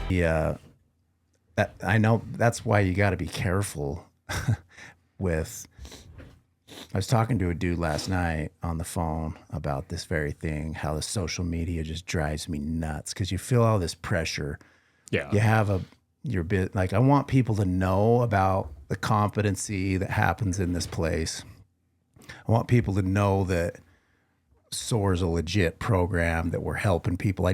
Yeah, I know that's why you got to be careful with. I was talking to a dude last night on the phone about this very thing, how the social media just drives me nuts because you feel all this pressure. Yeah. You have your bit, like, I want people to know about the competency that happens in this place. I want people to know that SOAR is a legit program, that we're helping people.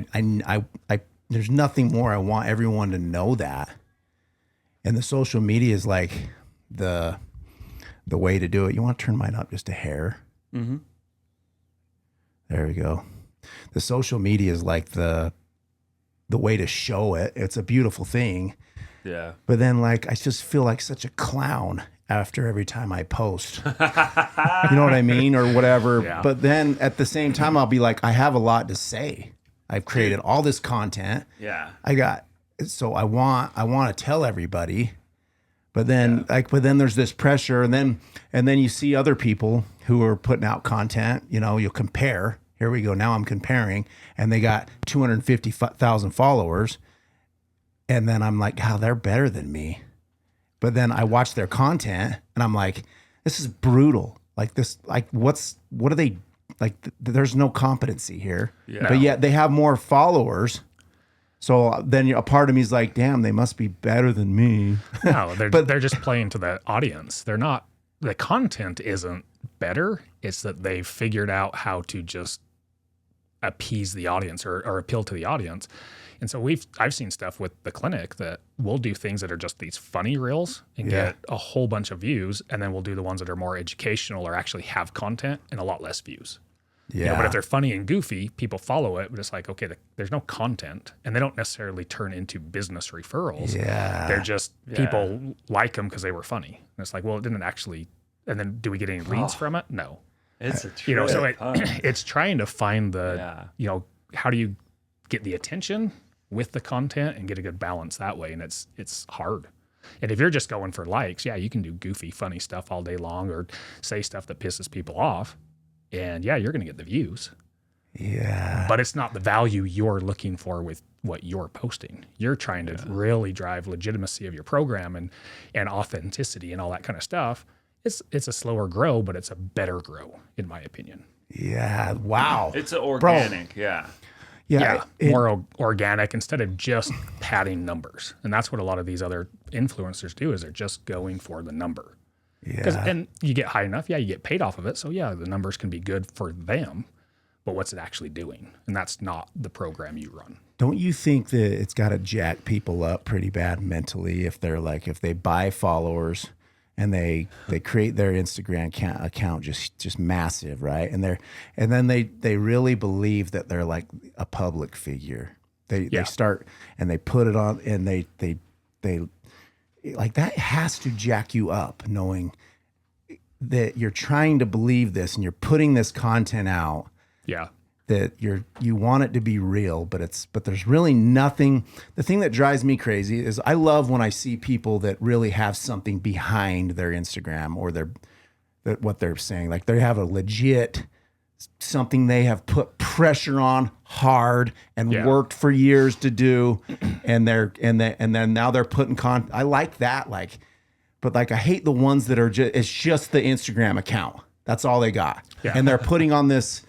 There's nothing more. I want everyone to know that. And the social media is like the way to do it. You want to turn mine up just a hair? Mm-hmm. There we go. The social media is like the way to show it. It's a beautiful thing. Yeah. But then, like, I just feel like such a clown after every time I post. You know what I mean? Or whatever. Yeah. But then at the same time, I'll be like, I have a lot to say. I've created all this content. Yeah. So I want to tell everybody. But then then there's this pressure, and then you see other people who are putting out content, you'll compare. Here we go. Now I'm comparing, and they got 250,000 followers. And then I'm like, oh, they're better than me. But then I watch their content and I'm like, this is brutal. Like this, like what are they like? There's no competency here, but yet they have more followers. So then a part of me is like, damn, they must be better than me. No, they're just playing to the audience. They're not, the content isn't better. It's that they've figured out how to just appease the audience or appeal to the audience. And so I've seen stuff with the clinic that we'll do things that are just these funny reels and get a whole bunch of views. And then we'll do the ones that are more educational or actually have content and a lot less views. Yeah. But if they're funny and goofy, people follow it, but it's like, okay, there's no content, and they don't necessarily turn into business referrals. Yeah. They're just people like them because they were funny. And it's like, well, it didn't actually, and then do we get any leads from it? No. It's a trip. So it's trying to find how do you get the attention with the content and get a good balance that way. And it's hard. And if you're just going for likes, you can do goofy, funny stuff all day long or say stuff that pisses people off. And you're going to get the views. Yeah. But it's not the value you're looking for with what you're posting. You're trying to really drive legitimacy of your program and authenticity and all that kind of stuff. It's a slower grow, but it's a better grow, in my opinion. Yeah. Wow. It's organic. Yeah. More organic instead of just padding numbers. And that's what a lot of these other influencers do, is they're just going for the number. Yeah. And you get high enough, you get paid off of it. So the numbers can be good for them, but what's it actually doing? And that's not the program you run. Don't you think that it's got to jack people up pretty bad mentally if they buy followers and they create their Instagram account just massive, right? And then they really believe that they're like a public figure. They start and they put it on and they like, that has to jack you up, knowing that you're trying to believe this and you're putting this content out. Yeah. That you want it to be real, but there's really nothing. The thing that drives me crazy is I love when I see people that really have something behind their Instagram or what they're saying. Like, they have a legit something they have put pressure on hard and worked for years to do, and then now they're putting I like that, but I hate the ones that are it's just the Instagram account. That's all they got, and they're putting on this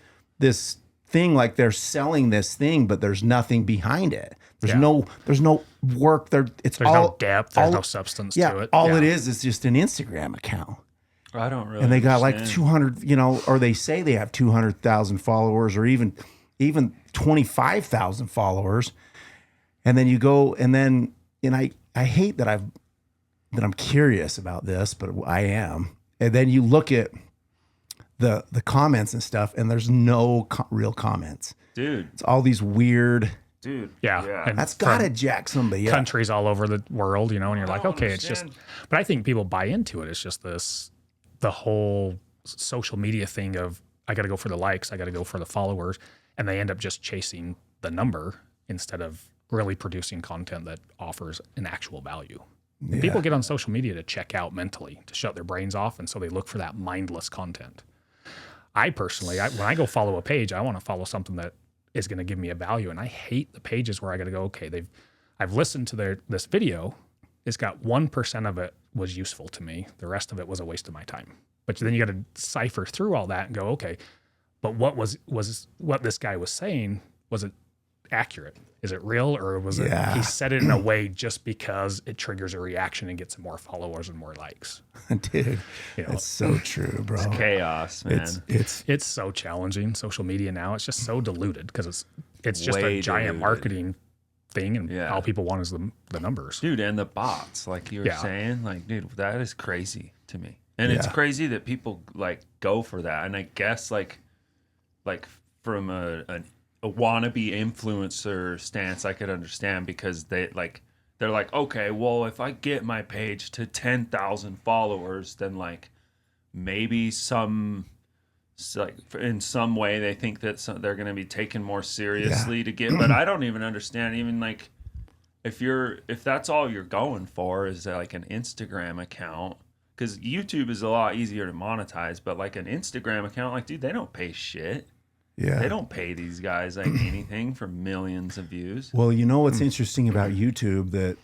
thing like they're selling this thing, but there's nothing behind it. There's no work there. There's no depth. There's no substance to it. All it is just an Instagram account. I don't really. And they got understand. like 200, or they say they have 200,000 followers, or even 25,000 followers. And then you go, and I hate that I'm curious about this, but I am. And then you look at the comments and stuff, and there's no real comments. Dude. It's all these weird. Dude. Yeah. And that's got to jack somebody up. Countries all over the world, and you're like, okay, understand. it's just, but I think people buy into it. It's just the whole social media thing of, I got to go for the likes, I got to go for the followers, and they end up just chasing the number instead of really producing content that offers an actual value. And people get on social media to check out mentally, to shut their brains off, and so they look for that mindless content. I personally, when I go follow a page, I want to follow something that is going to give me a value, and I hate the pages where I got to go, okay, I've listened to this video. It's got 1% of it was useful to me. The rest of it was a waste of my time. But then you got to cipher through all that and go, okay, but what was what this guy was saying, was it accurate? Is it real, or was it he said it in a way just because it triggers a reaction and gets more followers and more likes? Dude, it's so true, bro. It's chaos, man. It's so challenging. Social media now, it's just so diluted because it's just Way a giant diluted. marketing thing, and all people want is the numbers. Dude, and the bots, like you were saying, like, dude, that is crazy to me. And it's crazy that people like go for that. And I guess like from a wannabe influencer stance, I could understand, because they're like, okay, well, if I get my page to 10,000 followers, then like maybe in some way they think that they're going to be taken more seriously to get. But I don't even understand, even like if that's all you're going for is like an Instagram account, because YouTube is a lot easier to monetize, but like an Instagram account, like, dude, they don't pay shit. Yeah. They don't pay these guys like anything for millions of views. Well, you know what's interesting about YouTube that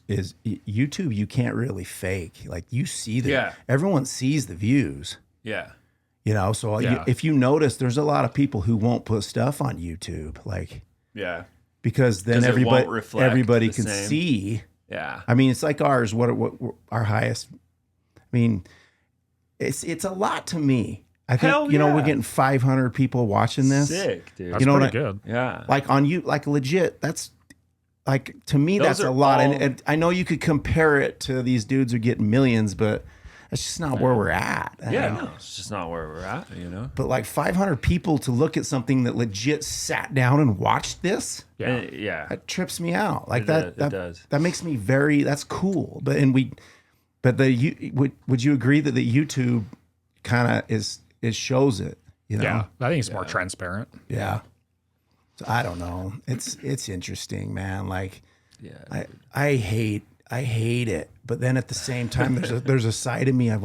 is YouTube, you can't really fake. Like, you see everyone sees the views. Yeah. You know, so if you notice, there's a lot of people who won't put stuff on YouTube, like, because then everybody can see. Yeah. I mean, it's like ours. What our highest? I mean, it's a lot to me. I think we're getting 500 people watching this. Sick, dude. That's pretty good. Yeah. Like like legit. That's like, to me, that's a lot. And I know you could compare it to these dudes who get millions, but that's just not where we're at. No, it's just not where we're at, you know? But like 500 people to look at something that legit sat down and watched this. Yeah. That trips me out. Like It does. That makes me that's cool. But would you agree that the YouTube kind of it shows it, you know? Yeah. I think it's more transparent. Yeah. So I don't know. It's interesting, man. Like, I hate it, but then at the same time, there's a side of me I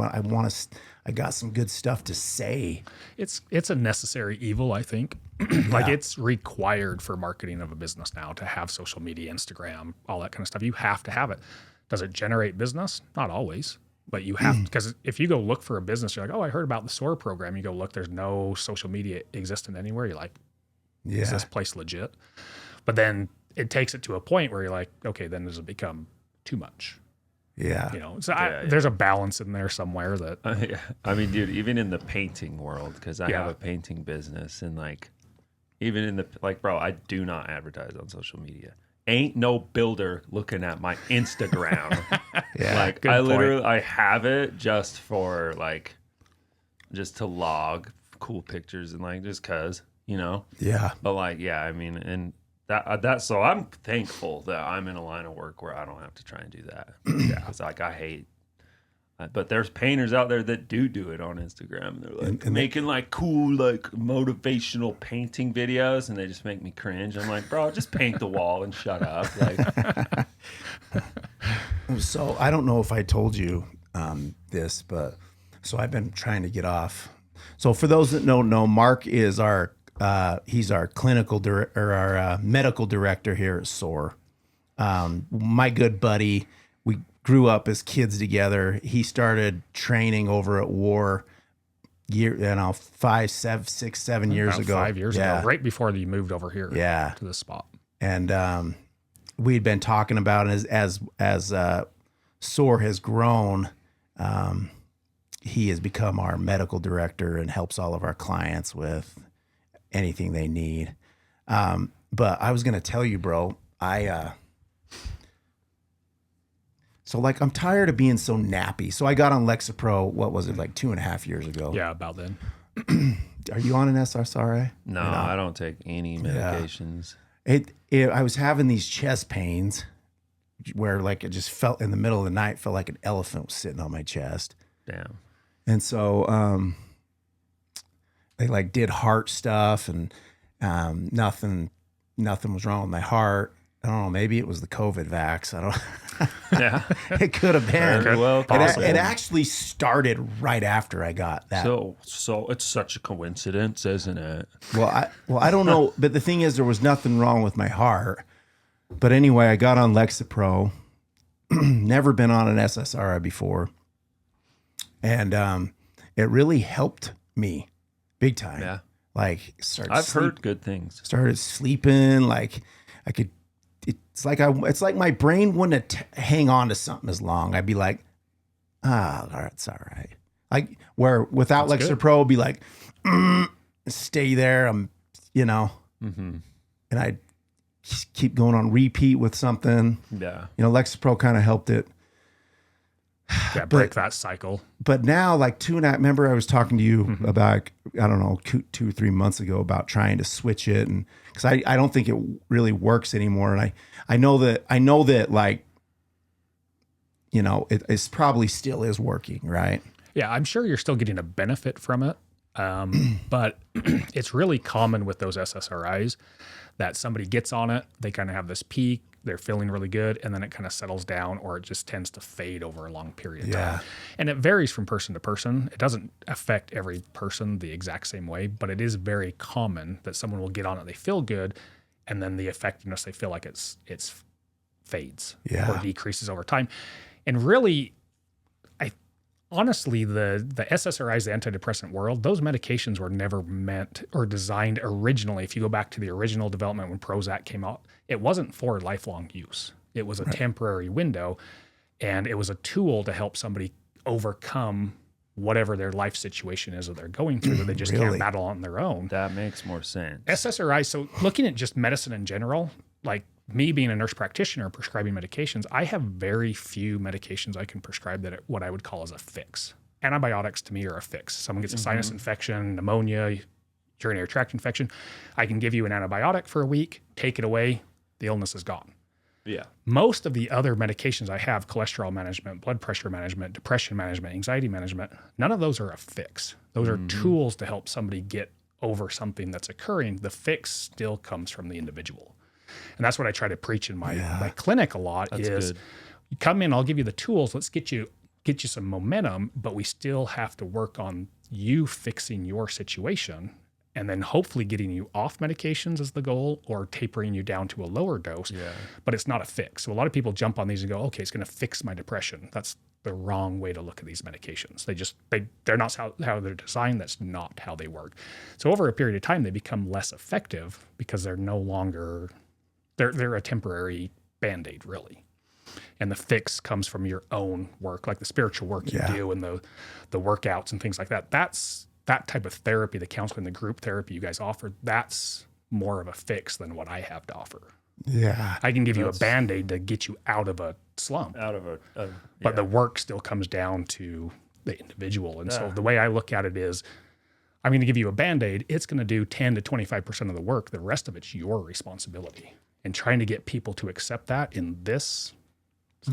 got some good stuff to say. It's a necessary evil, I think. Like, it's required for marketing of a business now to have social media, Instagram, all that kind of stuff. You have to have it. Does it generate business? Not always, but you have, because if you go look for a business, you're like, oh, I heard about the SOAR program. You go look, there's no social media existing anywhere. You're like, is this place legit? But then it takes it to a point where you're like, okay, then does it become too much? Yeah. You know, so there's a balance in there somewhere that. I mean, dude, even in the painting world, because I have a painting business, and like, even in bro, I do not advertise on social media. Ain't no builder looking at my Instagram. Like, I have it just for like, just to log cool pictures and like, just cause, you know? Yeah. But like, I mean, and that so I'm thankful that I'm in a line of work where I don't have to try and do that. Because like, I hate, but there's painters out there that do it on Instagram. They're like and making like cool, like motivational painting videos, and they just make me cringe. I'm like, bro, just paint the wall and shut up. Like, so I don't know if I told you this, but so I've been trying to get off. So for those that don't know, Mark is he's our our medical director here at SOAR. My good buddy. We grew up as kids together. He started training over at WAR 5, 6, 7 years ago. 5 years ago, right before you moved over here to this spot. And we'd been talking about it as SOAR has grown. He has become our medical director and helps all of our clients with anything they need. But I was going to tell you, bro, so like, I'm tired of being so nappy. So I got on Lexapro, what was it, like 2.5 years ago? Yeah, about then. Are you on an SSRI? No, I don't take any medications. I was having these chest pains where like it just felt in the middle of the night, felt like an elephant was sitting on my chest. Damn. And so they like did heart stuff, and nothing was wrong with my heart. I don't know. Maybe it was the COVID vax. I don't. Yeah, it could have been. Very well, it actually started right after I got that. So it's such a coincidence, isn't it? Well, I don't know. But the thing is, there was nothing wrong with my heart. But anyway, I got on Lexapro. Never been on an SSRI before. And it really helped me big time. Yeah. Like I've heard good things. Started sleeping. Like I could, it's like my brain wouldn't hang on to something as long. I'd be like, it's all right. Like where without Lexapro, it'd be like, stay there. And I'd keep going on repeat with something. Yeah. Lexapro kind of helped it. Yeah, break that cycle. But now, like remember I was talking to you about, I don't know, 2 or 3 months ago about trying to switch it. And because I don't think it really works anymore. And I know that like, it's probably still is working, right? Yeah, I'm sure you're still getting a benefit from it. But it's really common with those SSRIs that somebody gets on it, they kind of have this peak, they're feeling really good, and then it kind of settles down, or it just tends to fade over a long period of time. And it varies from person to person. It doesn't affect every person the exact same way, but it is very common that someone will get on it, they feel good, and then the effectiveness, they feel like it's fades or decreases over time. And really, honestly, the SSRIs, the antidepressant world, those medications were never meant or designed originally. If you go back to the original development when Prozac came out, it wasn't for lifelong use. It was a temporary window, and it was a tool to help somebody overcome whatever their life situation is that they're going through that they just can't battle on their own. That makes more sense. SSRIs, so looking at just medicine in general, like me being a nurse practitioner prescribing medications, I have very few medications I can prescribe that what I would call as a fix. Antibiotics to me are a fix. Someone gets a sinus infection, pneumonia, urinary tract infection. I can give you an antibiotic for a week, take it away, the illness is gone. Yeah. Most of the other medications I have, cholesterol management, blood pressure management, depression management, anxiety management, none of those are a fix. Those are tools to help somebody get over something that's occurring. The fix still comes from the individual. And that's what I try to preach in my clinic a lot. That's good. You come in, I'll give you the tools. Let's get you some momentum, but we still have to work on you fixing your situation, and then hopefully getting you off medications is the goal, or tapering you down to a lower dose. Yeah. But it's not a fix. So a lot of people jump on these and go, okay, it's going to fix my depression. That's the wrong way to look at these medications. They're not how they're designed. That's not how they work. So over a period of time, they become less effective because they're no longer... They're a temporary Band-Aid, really. And the fix comes from your own work, like the spiritual work you do and the workouts and things like that. That's that type of therapy, the counseling, the group therapy you guys offer, that's more of a fix than what I have to offer. Yeah. I can give you a Band-Aid to get you out of a slump. But the work still comes down to the individual. And so the way I look at it is, I'm going to give you a Band-Aid. It's going to do 10 to 25% of the work. The rest of it's your responsibility. And trying to get people to accept that in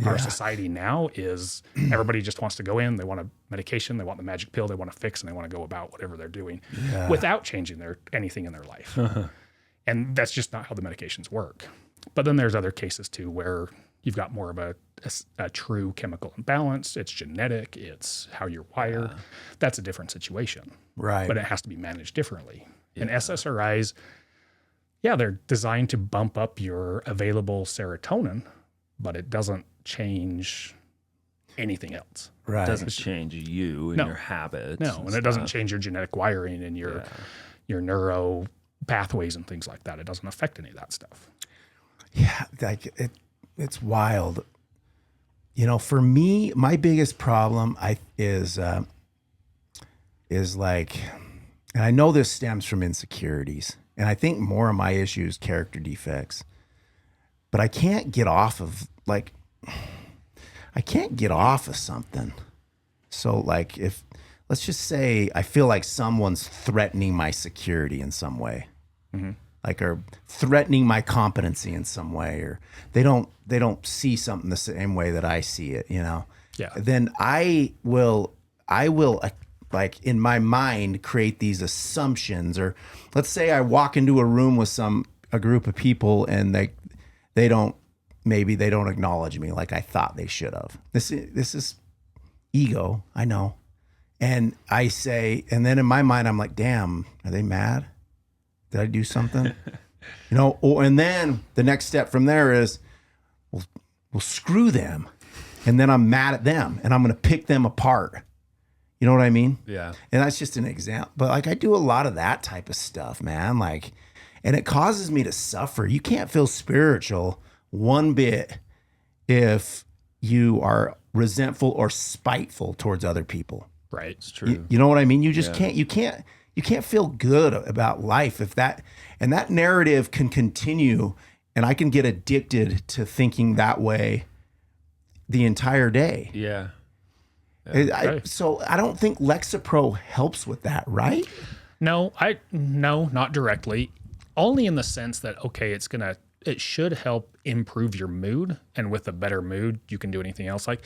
our society now is everybody just wants to go in. They want a medication. They want the magic pill. They want to fix, and they want to go about whatever they're doing without changing anything in their life. And that's just not how the medications work. But then there's other cases too, where you've got more of a true chemical imbalance. It's genetic. It's how you're wired. That's a different situation. Right. But it has to be managed differently. And SSRIs, they're designed to bump up your available serotonin, but it doesn't change anything else. Right. It doesn't change you and your habits. No, and it doesn't change your genetic wiring and your neuro pathways and things like that. It doesn't affect any of that stuff. Yeah, like it's wild. For me, my biggest problem is like, and I know this stems from insecurities, and I think more of my issue is character defects, but I can't get off of something. So like let's just say I feel like someone's threatening my security in some way, like, or threatening my competency in some way, or they don't see something the same way that I see it, then I will like in my mind create these assumptions. Or let's say I walk into a room with a group of people and they don't acknowledge me like I thought they should have. This is ego, I know. And and then in my mind I'm like, damn, are they mad? Did I do something? You know, and then the next step from there is, well, screw them. And then I'm mad at them and I'm going to pick them apart. You know what I mean? Yeah. And that's just an example. But like I do a lot of that type of stuff, man. Like, and it causes me to suffer. You can't feel spiritual one bit if you are resentful or spiteful towards other people. Right. It's true. You know what I mean? You just can't, you can't feel good about life if that narrative can continue, and I can get addicted to thinking that way the entire day. Yeah. So I don't think Lexapro helps with that, right? No, not directly. Only in the sense that, okay, it should help improve your mood, and with a better mood, you can do anything else. Like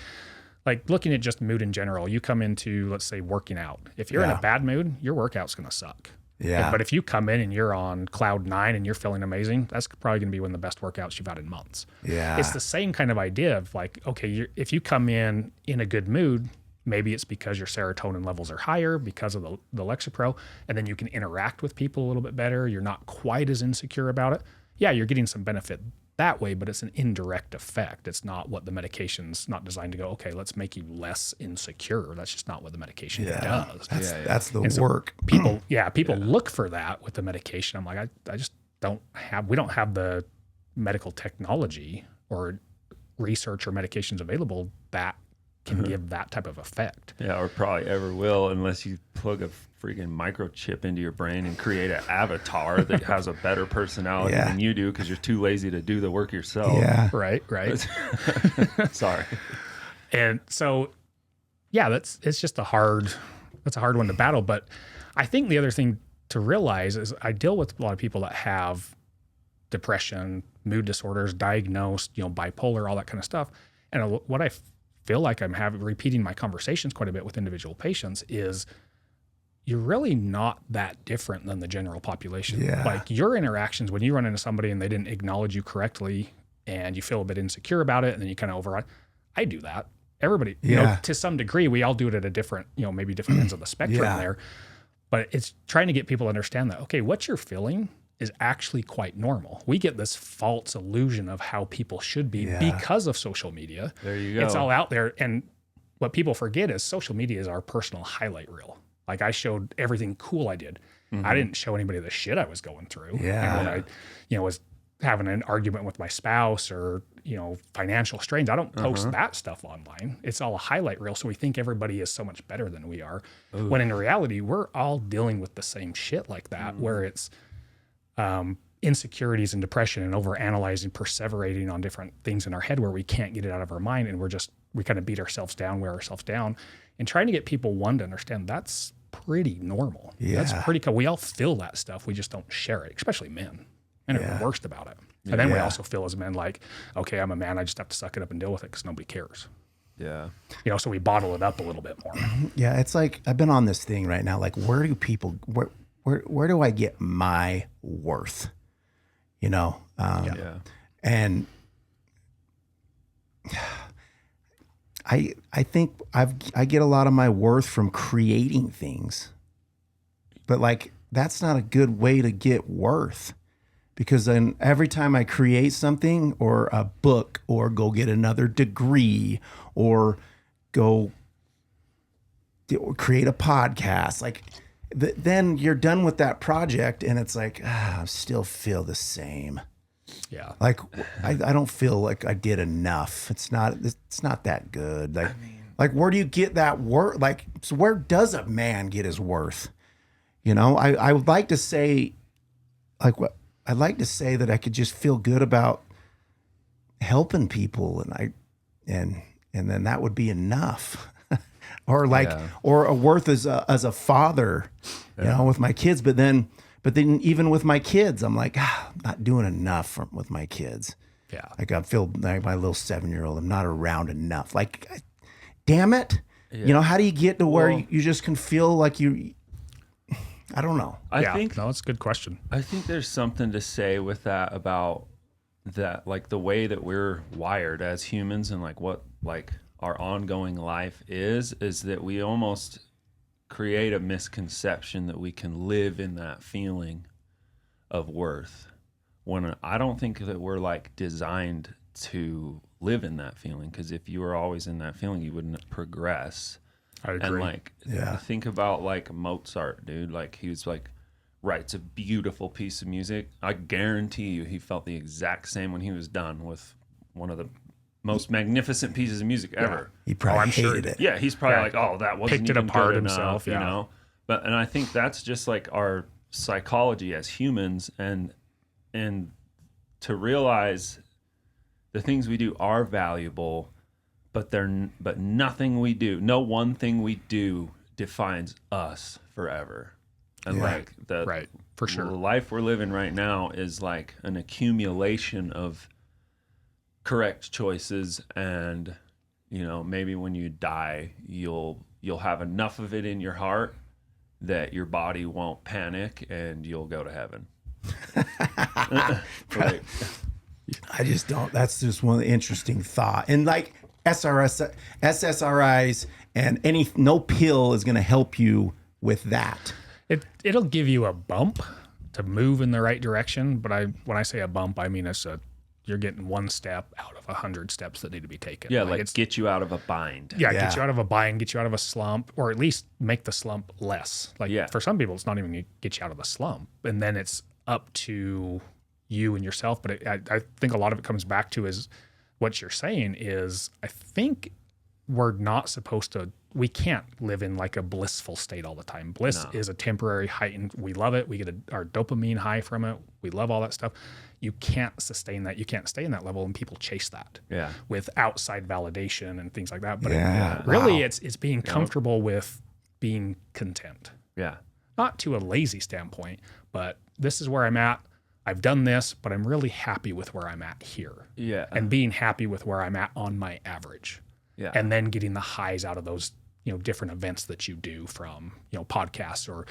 looking at just mood in general, you come into, let's say, working out. If you're in a bad mood, your workout's going to suck. Yeah. But if you come in and you're on cloud 9 and you're feeling amazing, that's probably going to be one of the best workouts you've had in months. Yeah. It's the same kind of idea of like, okay, if you come in a good mood, maybe it's because your serotonin levels are higher because of the Lexapro, and then you can interact with people a little bit better. You're not quite as insecure about it. Yeah, you're getting some benefit that way, but it's an indirect effect. It's not what the medication's not designed to go, okay, let's make you less insecure. That's just not what the medication does. That's the so work. People look for that with the medication. I'm like, I just we don't have the medical technology or research or medications available that can give that type of effect. Yeah, or probably ever will, unless you plug a freaking microchip into your brain and create an avatar that has a better personality than you do because you're too lazy to do the work yourself. Yeah. Right. Sorry. And so, yeah, it's just a hard one to battle. But I think the other thing to realize is I deal with a lot of people that have depression, mood disorders, diagnosed, bipolar, all that kind of stuff. And what I feel like I'm repeating my conversations quite a bit with individual patients is you're really not that different than the general population. Yeah. Like your interactions, when you run into somebody and they didn't acknowledge you correctly and you feel a bit insecure about it and then you kind of override, I do that. Everybody, to some degree, we all do it at a different, maybe different ends of the spectrum there. But it's trying to get people to understand that, okay, what you're feeling is actually quite normal. We get this false illusion of how people should be because of social media. There you go. It's all out there. And what people forget is social media is our personal highlight reel. Like I showed everything cool I did. I didn't show anybody the shit I was going through. Yeah. And when I, was having an argument with my spouse or, financial strains, I don't post that stuff online. It's all a highlight reel. So we think everybody is so much better than we are. Ooh. When in reality, we're all dealing with the same shit like that, where it's, insecurities and depression and overanalyzing, perseverating on different things in our head where we can't get it out of our mind. And we kind of beat ourselves down, wear ourselves down, and trying to get people, to understand that's pretty normal. Yeah. That's pretty cool. We all feel that stuff. We just don't share it, especially men. Men are the worst about it. And then we also feel as men like, okay, I'm a man. I just have to suck it up and deal with it because nobody cares. Yeah. So we bottle it up a little bit more. Yeah. It's like, I've been on this thing right now. Like, where do I get my worth? And I think I get a lot of my worth from creating things, but like, that's not a good way to get worth, because then every time I create something or a book or go get another degree or go create a podcast, like, then you're done with that project and it's like, I still feel the same. Yeah. Like I don't feel like I did enough. It's not that good. Like where do you get that worth? Like, so where does a man get his worth? I would like to say, like, what I'd like to say that I could just feel good about helping people and then that would be enough. Or or a worth as a father, with my kids. But then even with my kids, I'm like, I'm not doing enough with my kids. Yeah. Like I feel like my little 7-year-old, I'm not around enough. Like, damn it. Yeah. How do you get to where you just can feel like I don't know. I think that's a good question. I think there's something to say with that about that, like the way that we're wired as humans and like what, like, our ongoing life is that we almost create a misconception that we can live in that feeling of worth. when I don't think that we're like designed to live in that feeling, because if you were always in that feeling, you wouldn't progress. I agree. And like, think about like Mozart, dude. Like he was like, writes a beautiful piece of music. I guarantee you he felt the exact same when he was done with one of the most magnificent pieces of music ever. He probably hated it. Yeah, he's probably like, oh, that wasn't picked it even apart good himself, enough, you know? And I think that's just like our psychology as humans, and to realize the things we do are valuable, but nothing we do, no one thing we do defines us forever. And like right, for sure. The life we're living right now is like an accumulation of correct choices, and you know, maybe when you die, you'll have enough of it in your heart that your body won't panic and you'll go to heaven. Right. I just don't. That's just one interesting thought. And like SSRIs and no pill is going to help you with that. It'll give you a bump to move in the right direction, but when I say a bump, I mean you're getting one step out of 100 steps that need to be taken. Yeah, like get you out of a bind. Yeah, get you out of a bind, get you out of a slump, or at least make the slump less. Like for some people, it's not even going to get you out of the slump, and then it's up to you and yourself. But I think a lot of it comes back to is what you're saying is I think we're not supposed to. We can't live in like a blissful state all the time. Bliss is a temporary heightened. We love it. We get our dopamine high from it. We love all that stuff. You can't sustain that. You can't stay in that level, and people chase that with outside validation and things like that. But really, it's being comfortable with being content. Yeah. Not to a lazy standpoint, but this is where I'm at. I've done this, but I'm really happy with where I'm at here. Yeah. And being happy with where I'm at on my average. Yeah. And then getting the highs out of those, different events that you do from, podcasts or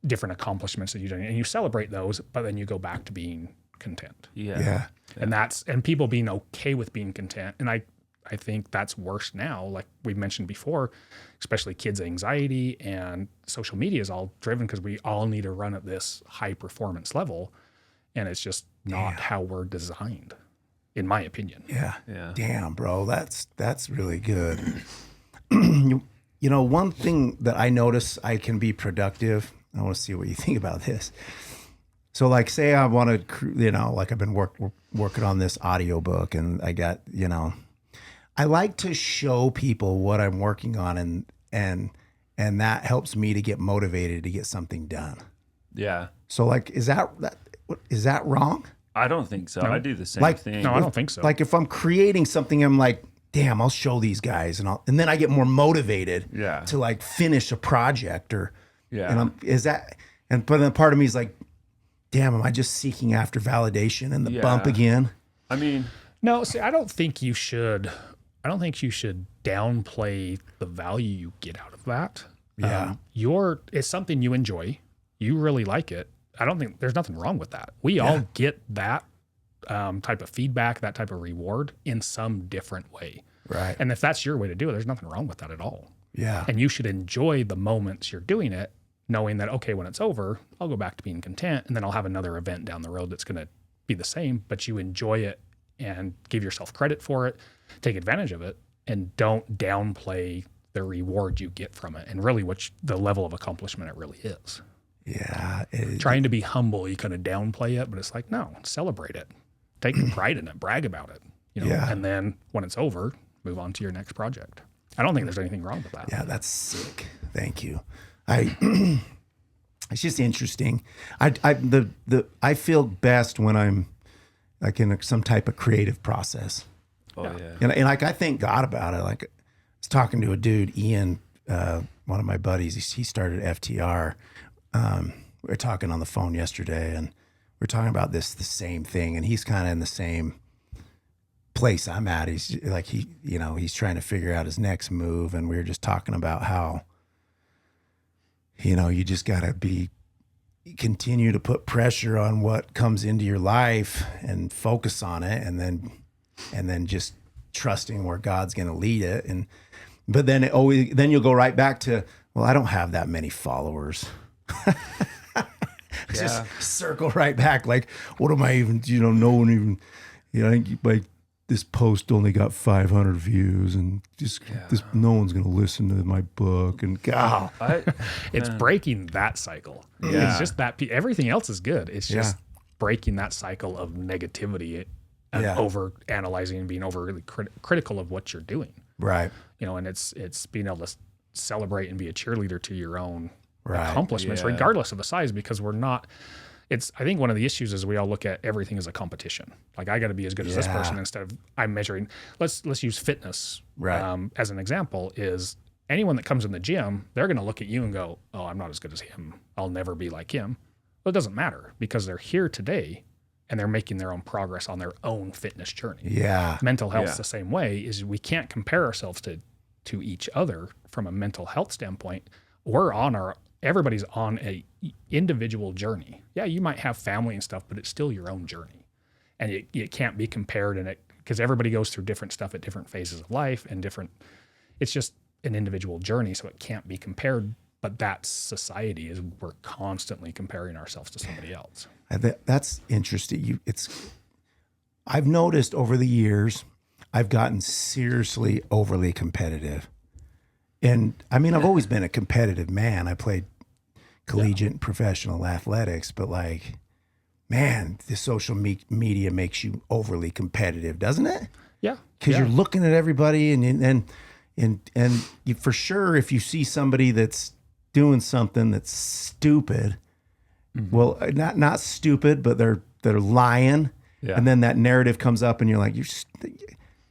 different accomplishments that you do. And you celebrate those, but then you go back to being content. Yeah. And people being okay with being content. And I think that's worse now, like we mentioned before, especially kids' anxiety and social media is all driven because we all need to run at this high performance level. And it's just not how we're designed, in my opinion. Yeah. Damn, bro. That's really good. One thing that I notice I can be productive. I want to see what you think about this. So like, say I want to, like I've been working on this audiobook and I got, I like to show people what I'm working on and that helps me to get motivated to get something done. Yeah. So like, is that wrong? I don't think so. No. I do the same thing. No, I don't think so. Like if I'm creating something, I'm like, damn, I'll show these guys and then I get more motivated to like finish a project but then part of me is like, damn, am I just seeking after validation and the bump again? I mean, no, see, I don't think you should downplay the value you get out of that. Yeah. It's something you enjoy. You really like it. I don't think there's nothing wrong with that. We all get that type of feedback, that type of reward in some different way. Right. And if that's your way to do it, there's nothing wrong with that at all. Yeah. And you should enjoy the moments you're doing it, knowing that, okay, when it's over, I'll go back to being content and then I'll have another event down the road that's going to be the same, but you enjoy it and give yourself credit for it, take advantage of it, and don't downplay the reward you get from it and really the level of accomplishment it really is. Yeah. Trying to be humble, you kind of downplay it, but it's like, no, celebrate it. Take pride in it, brag about it, and then when it's over, move on to your next project. I don't think there's anything wrong with that. Yeah, that's sick. Thank you. It's just interesting. I feel best when I'm like in some type of creative process. Oh yeah. And like I thank God about it. Like I was talking to a dude, Ian, one of my buddies. He started FTR. We were talking on the phone yesterday, and we're talking about the same thing. And he's kind of in the same place I'm at. He's like he's trying to figure out his next move, and we were just talking about how you just got to continue to put pressure on what comes into your life and focus on it, and then just trusting where God's going to lead it. But then you'll go right back to, well, I don't have that many followers. Just circle right back. Like, what am I even, no one even, like this post only got 500 views and just no one's going to listen to my book. And God, it's breaking that cycle. Yeah. It's just that everything else is good. It's just breaking that cycle of negativity and over analyzing and being overly critical of what you're doing. Right. And it's being able to celebrate and be a cheerleader to your own accomplishments, regardless of the size, because I think one of the issues is we all look at everything as a competition. Like, I got to be as good as this person instead of I'm measuring. Let's use fitness as an example. Is anyone that comes in the gym, they're going to look at you and go, "Oh, I'm not as good as him. I'll never be like him." Well, it doesn't matter because they're here today and they're making their own progress on their own fitness journey. Yeah. Mental health's the same way. Is we can't compare ourselves to each other from a mental health standpoint. Everybody's on a individual journey. Yeah, you might have family and stuff, but it's still your own journey. And it can't be compared because everybody goes through different stuff at different phases of life and it's just an individual journey. So it can't be compared, but that's society is we're constantly comparing ourselves to somebody else. That's interesting. I've noticed over the years, I've gotten seriously overly competitive. And I mean, I've always been a competitive man. I played collegiate and professional athletics, but like, man, the social media makes you overly competitive, doesn't it? Yeah. Because you're looking at everybody and you, for sure, if you see somebody that's doing something that's stupid, well, not stupid, but they're lying. Yeah. And then that narrative comes up and you're like,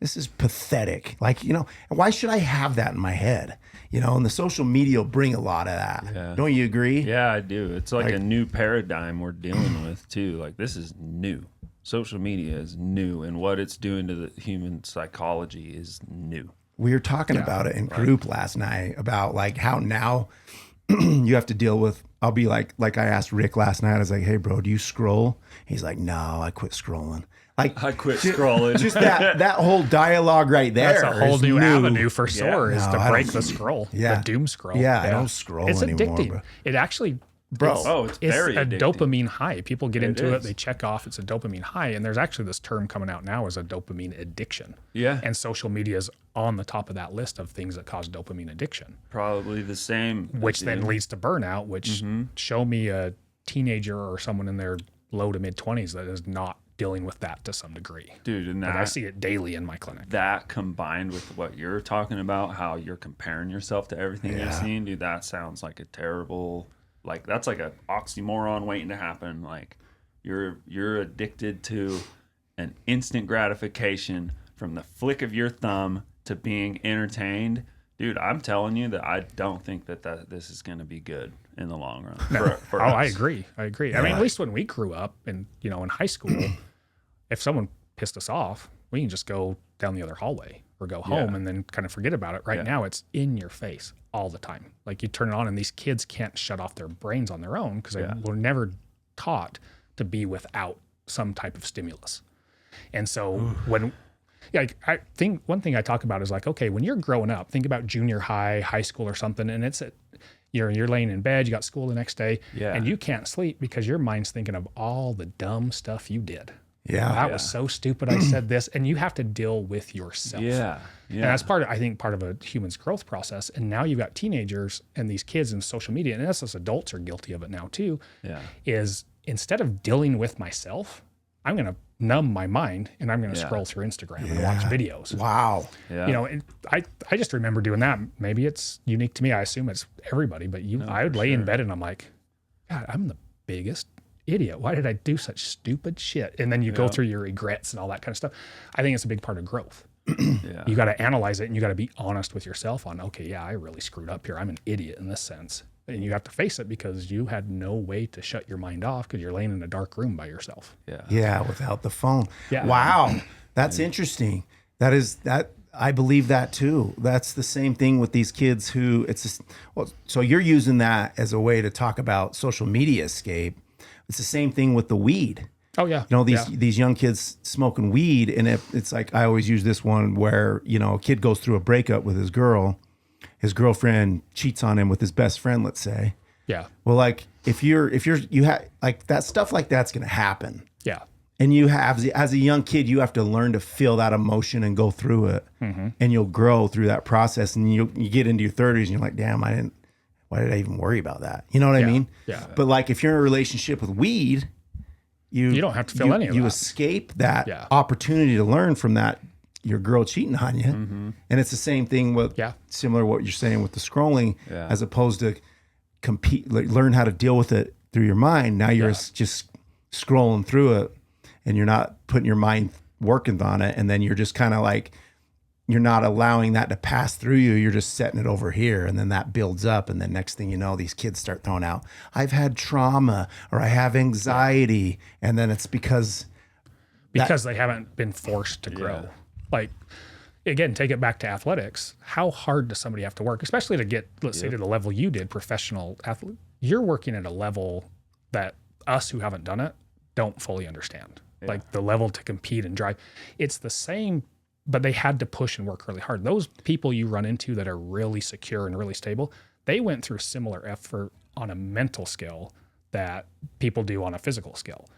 this is pathetic. Like, why should I have that in my head? And the social media will bring a lot of that. Yeah. Don't you agree? Yeah, I do. It's like a new paradigm we're dealing with too. Like, this is new. Social media is new, and what it's doing to the human psychology is new. We were talking about it in group last night about like how now you have to deal with, I'll be like I asked Rick last night, I was like, hey bro, do you scroll? He's like, no, I quit scrolling. Like, I quit scrolling. Just that whole dialogue right there. That's a whole new avenue for SOAR is to break the scroll, the doom scroll. Yeah, I don't scroll it's anymore. It's addicting. Bro. It actually, it's very a addicting. dopamine high. People get into it, they check off, it's a dopamine high. And there's actually this term coming out now as a dopamine addiction. Yeah. And social media is on the top of that list of things that cause dopamine addiction. Probably the same. Which then leads to burnout, which show me a teenager or someone in their low to mid 20s that is not dealing with that to some degree. Dude, and I see it daily in my clinic. That combined with what you're talking about, how you're comparing yourself to everything you're seeing, dude, that sounds like a terrible, like, that's like an oxymoron waiting to happen. Like, you're addicted to an instant gratification from the flick of your thumb to being entertained. Dude, I'm telling you that I don't think that this is going to be good in the long run. No. For us. I agree. Yeah. I mean, at least when we grew up and, in high school, if someone pissed us off, we can just go down the other hallway or go home and then kind of forget about it. Right now, it's in your face all the time. Like, you turn it on and these kids can't shut off their brains on their own because they were never taught to be without some type of stimulus. And so I think one thing I talk about is like, okay, when you're growing up, think about junior high, high school or something, and it's you're laying in bed, you got school the next day, and you can't sleep because your mind's thinking of all the dumb stuff you did. Yeah. That was so stupid. I said this, and you have to deal with yourself. Yeah. And that's part of a human's growth process. And now you've got teenagers and these kids in social media, and us as adults are guilty of it now too. Yeah. Is instead of dealing with myself, I'm going to numb my mind and I'm going to scroll through Instagram and watch videos. Wow. Yeah. And I just remember doing that. Maybe it's unique to me. I assume it's everybody, but I would lay in bed and I'm like, God, I'm the biggest idiot. Why did I do such stupid shit? And then you go through your regrets and all that kind of stuff. I think it's a big part of growth. You got to analyze it and you got to be honest with yourself on, okay, I really screwed up here. I'm an idiot in this sense. And you have to face it because you had no way to shut your mind off because you're laying in a dark room by yourself. Yeah, without the phone. Yeah. Wow. That's interesting. That I believe that too. That's the same thing with these kids who so you're using that as a way to talk about social media escape. It's the same thing with the weed. Oh yeah. These young kids smoking weed, and it's like, I always use this one where, a kid goes through a breakup with his girl. His girlfriend cheats on him with his best friend, let's say. Yeah. Well, like you have like that stuff like that's going to happen. Yeah. And you have, as a young kid, you have to learn to feel that emotion and go through it. And you'll grow through that process. And you get into your 30s and you're like, damn, why did I even worry about that? You know what I mean? Yeah. But like if you're in a relationship with weed, you don't have to feel any of that. You escape that Yeah. opportunity to learn from that, your girl cheating on you. And it's the same thing with similar to what you're saying with the scrolling, as opposed to compete, like, learn how to deal with it through your mind. Now you're just scrolling through it and you're not putting your mind working on it. And then you're just kind of like, you're not allowing that to pass through you. You're just setting it over here. And then that builds up. And then next thing you know, these kids start throwing out, I've had trauma or I have anxiety. And then it's because they haven't been forced to grow. Like, again, take it back to athletics. How hard does somebody have to work, especially to get, let's say, to the level you did, professional athlete? You're working at a level that us who haven't done it don't fully understand. Like the level to compete and drive. It's the same, but they had to push and work really hard. Those people you run into that are really secure and really stable, they went through similar effort on a mental skill that people do on a physical skill.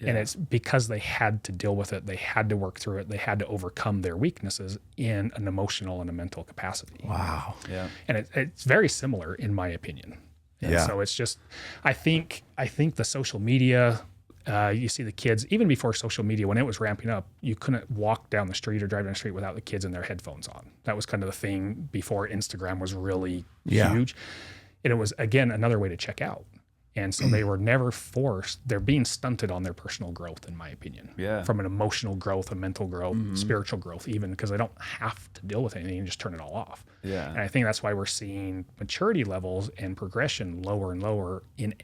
And it's because they had to deal with it. They had to work through it. They had to overcome their weaknesses in an emotional and a mental capacity. wow. Yeah. And it's very similar in my opinion. And so it's just, I think the social media, you see the kids, even before social media, when it was ramping up, you couldn't walk down the street or drive down the street without the kids and their headphones on. That was kind of the thing before Instagram was really huge. And it was, again, another way to check out. And so they were never forced. They're being stunted on their personal growth, in my opinion. Yeah. From an emotional growth, a mental growth, spiritual growth, even, because they don't have to deal with anything and just turn it all off. Yeah. And I think that's why we're seeing maturity levels and progression lower and lower in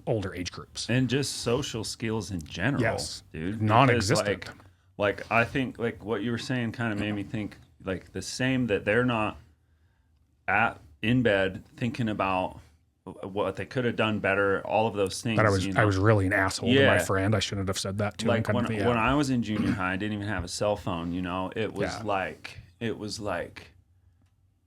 older age groups. And just social skills in general, dude. Non-existent. Because, like I think like what you were saying kind of made me think like the same, that they're not in bed thinking about what they could have done better, all of those things. But I was really an asshole to my friend. I shouldn't have said that to him. Like when I was in junior high, I didn't even have a cell phone. It was like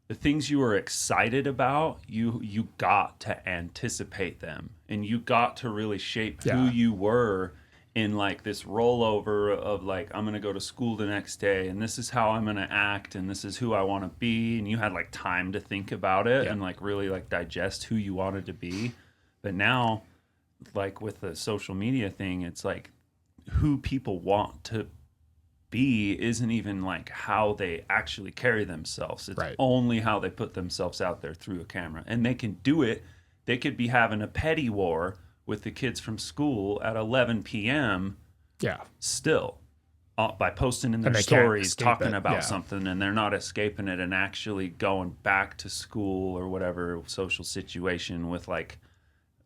the things you were excited about. You got to anticipate them, and you got to really shape who you were in like this rollover of like, I'm going to go to school the next day and this is how I'm going to act and this is who I want to be. And you had like time to think about it and like really like digest who you wanted to be. But now like with the social media thing, it's like who people want to be isn't even like how they actually carry themselves. It's only how they put themselves out there through a camera, and they can do it. They could be having a petty war with the kids from school at 11 p.m. still by posting in their stories talking about something, and they're not escaping it and actually going back to school or whatever social situation with like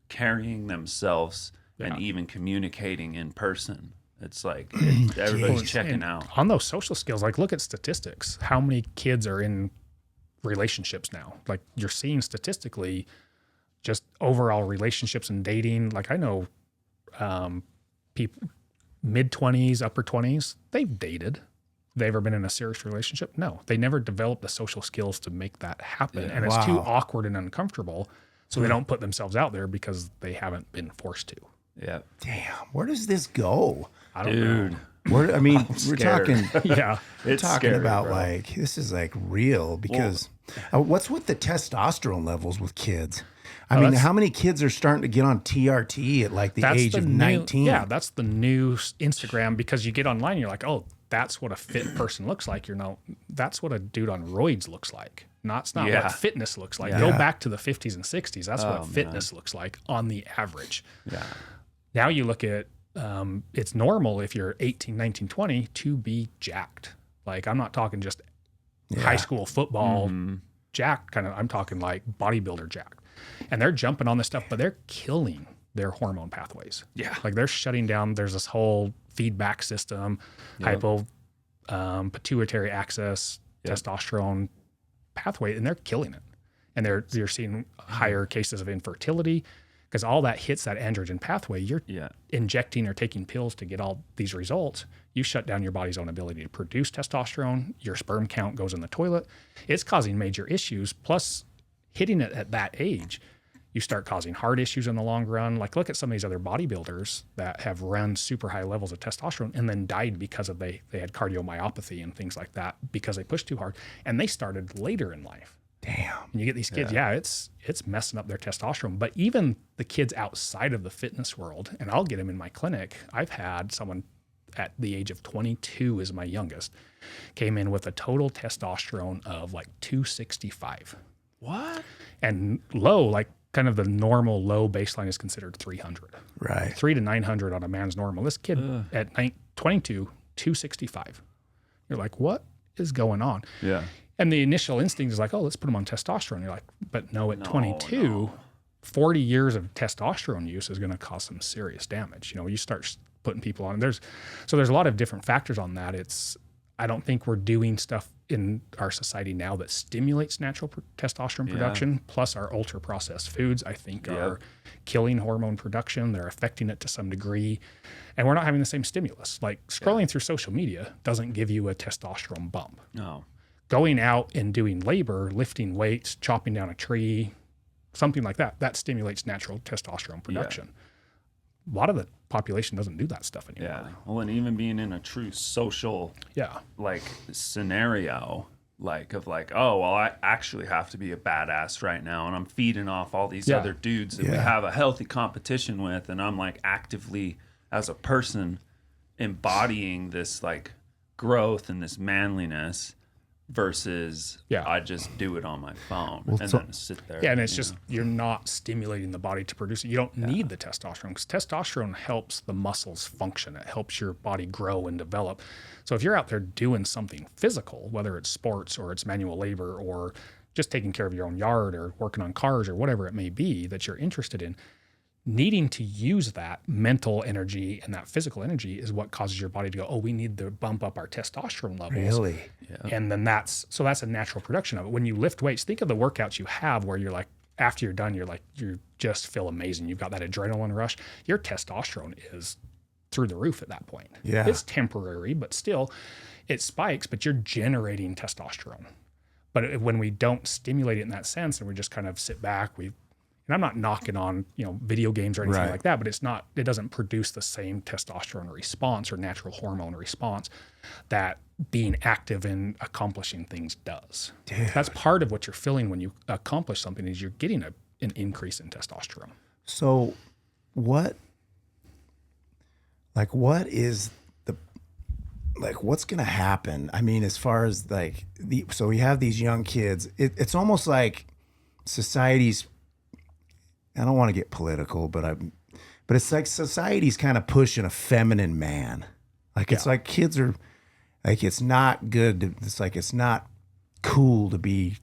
carrying themselves and even communicating in person. It's like everybody's checking out. On those social skills, like look at statistics. How many kids are in relationships now? Like you're seeing statistically just overall relationships and dating. Like I know people mid-20s, upper 20s, they've dated. They ever been in a serious relationship? No. They never developed the social skills to make that happen. And it's too awkward and uncomfortable. So they don't put themselves out there because they haven't been forced to. Yeah. Damn. Where does this go? I don't know. We're talking. It's talking scary, about bro. like this is like real because what's with the testosterone levels with kids? I mean, how many kids are starting to get on TRT at like the age of 19? That's the new Instagram, because you get online and you're like, oh, that's what a fit person looks like. That's what a dude on roids looks like. It's not what fitness looks like. Go back to the 50s and 60s. That's what fitness looks like on the average. Yeah. Now you look at, it's normal if you're 18, 19, 20 to be jacked. Like I'm not talking just high school football jacked kind of, I'm talking like bodybuilder jacked. And they're jumping on this stuff, but they're killing their hormone pathways. Yeah. Like they're shutting down, there's this whole feedback system, pituitary axis, testosterone pathway, and they're killing it. And you're seeing higher cases of infertility because all that hits that androgen pathway. You're injecting or taking pills to get all these results. You shut down your body's own ability to produce testosterone. Your sperm count goes in the toilet. It's causing major issues. Plus, hitting it at that age, you start causing heart issues in the long run. Like look at some of these other bodybuilders that have run super high levels of testosterone and then died because of they had cardiomyopathy and things like that because they pushed too hard, and they started later in life. Damn. And you get these kids, it's messing up their testosterone. But even the kids outside of the fitness world, and I'll get them in my clinic. I've had someone at the age of 22 is my youngest, came in with a total testosterone of like 265. What? And low, like kind of the normal low baseline is considered 300. Right. 300 to 900 on a man's normal. This kid at 22, 265. You're like, what is going on? Yeah. And the initial instinct is like, oh, let's put him on testosterone. You're like, but no, at 22, 40 years of testosterone use is going to cause some serious damage. You start putting people on. There's a lot of different factors on that. I don't think we're doing stuff in our society now that stimulates natural testosterone production. Plus our ultra processed foods, I think, are killing hormone production. They're affecting it to some degree. And we're not having the same stimulus. Like scrolling through social media doesn't give you a testosterone bump. No. Going out and doing labor, lifting weights, chopping down a tree, something like that stimulates natural testosterone production. A lot of the population doesn't do that stuff anymore. Yeah. Well, and even being in a true social like scenario, like of like, oh, well, I actually have to be a badass right now, and I'm feeding off all these other dudes that we have a healthy competition with, and I'm like actively as a person embodying this like growth and this manliness versus I just do it on my phone and then sit there. Yeah, and it's just you're not stimulating the body to produce it. You don't need the testosterone because testosterone helps the muscles function. It helps your body grow and develop. So if you're out there doing something physical, whether it's sports or it's manual labor or just taking care of your own yard or working on cars or whatever it may be that you're interested in, needing to use that mental energy and that physical energy is what causes your body to go, oh, we need to bump up our testosterone levels. Really? Yeah. And then that's a natural production of it. When you lift weights, think of the workouts you have where you're like, after you're done, you just feel amazing. You've got that adrenaline rush. Your testosterone is through the roof at that point. Yeah. It's temporary, but still it spikes, but you're generating testosterone. But when we don't stimulate it in that sense and we just kind of sit back, and I'm not knocking on, video games or anything like that, but it doesn't produce the same testosterone response or natural hormone response that being active and accomplishing things does. Dude. That's part of what you're feeling when you accomplish something is you're getting an increase in testosterone. So what's going to happen? I mean, as far as so we have these young kids, it's almost like society's, I don't want to get political, but it's like society's kind of pushing a feminine man. It's like kids are like, it's not good. It's like, it's not cool to be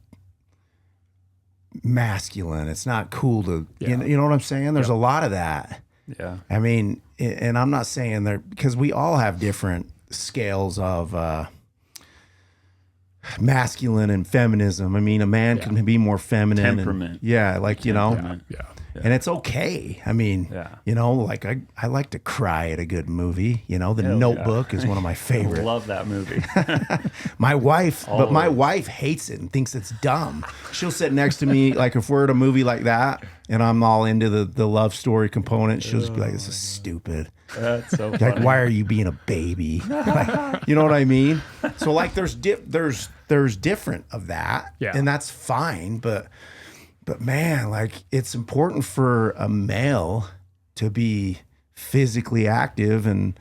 masculine. It's not cool to, you know what I'm saying? There's a lot of that. Yeah. I mean, and I'm not saying because we all have different scales of, masculine and feminism. I mean, a man can be more feminine. Temperament. And, and it's okay. I mean, I like to cry at a good movie. The Notebook is one of my favorites. I love that movie. My wife hates it and thinks it's dumb. She'll sit next to me, like if we're at a movie like that and I'm all into the love story component, she'll just be like, this is stupid. That's so funny. Like, why are you being a baby? You know what I mean? So like there's different of that. Yeah. And that's fine. But man, like it's important for a male to be physically active and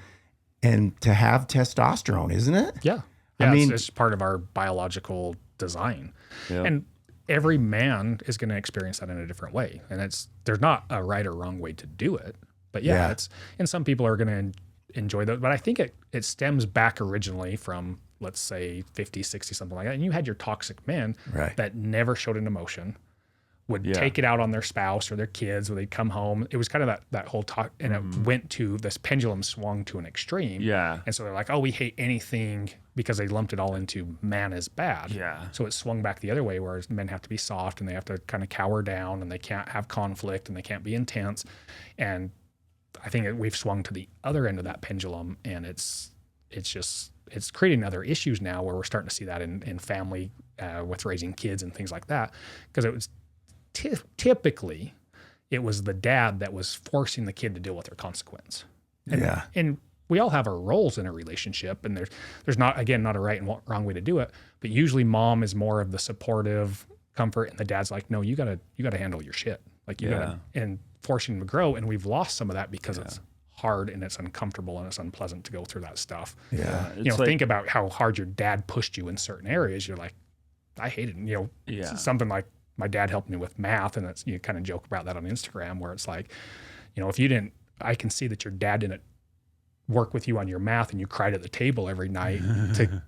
to have testosterone, isn't it? Yeah. I mean, it's part of our biological design. Yeah. And every man is going to experience that in a different way. And there's not a right or wrong way to do it. But and some people are going to enjoy that. But I think it stems back originally from, let's say 50, 60, something like that. And you had your toxic men that never showed an emotion, would take it out on their spouse or their kids, or they'd come home. It was kind of that whole talk, and it went to this pendulum swung to an extreme. Yeah. And so they're like, oh, we hate anything because they lumped it all into man is bad. Yeah. So it swung back the other way, whereas men have to be soft and they have to kind of cower down and they can't have conflict and they can't be intense. And I think we've swung to the other end of that pendulum, and it's creating other issues now where we're starting to see that in family with raising kids and things like that. Because it was typically it was the dad that was forcing the kid to deal with their consequence. And, Yeah. And we all have our roles in a relationship, and there's not, again, not a right and wrong way to do it, but usually mom is more of the supportive comfort, and the dad's like, no, you gotta handle your shit. Like you gotta, and forcing them to grow. And we've lost some of that because it's hard and it's uncomfortable and it's unpleasant to go through that stuff. Yeah. You know, think about how hard your dad pushed you in certain areas. You're like, I hated it. You know, something like my dad helped me with math, and it's, you kind of joke about that on Instagram, where it's like, you know, if you didn't, I can see that your dad didn't work with you on your math and you cried at the table every night to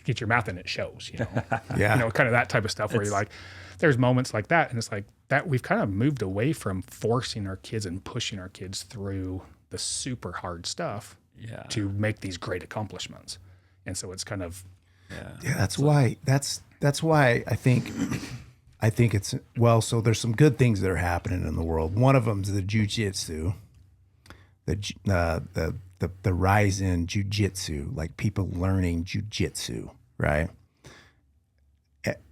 get your math, and it shows, you know. Yeah. You know, kind of that type of stuff where you're like, there's moments like that, and it's like that we've kind of moved away from forcing our kids and pushing our kids through the super hard stuff to make these great accomplishments. And so it's kind of that's why I think it's, well, so there's some good things that are happening in the world. One of them is the jujitsu, the rise in jujitsu, like people learning jujitsu, right?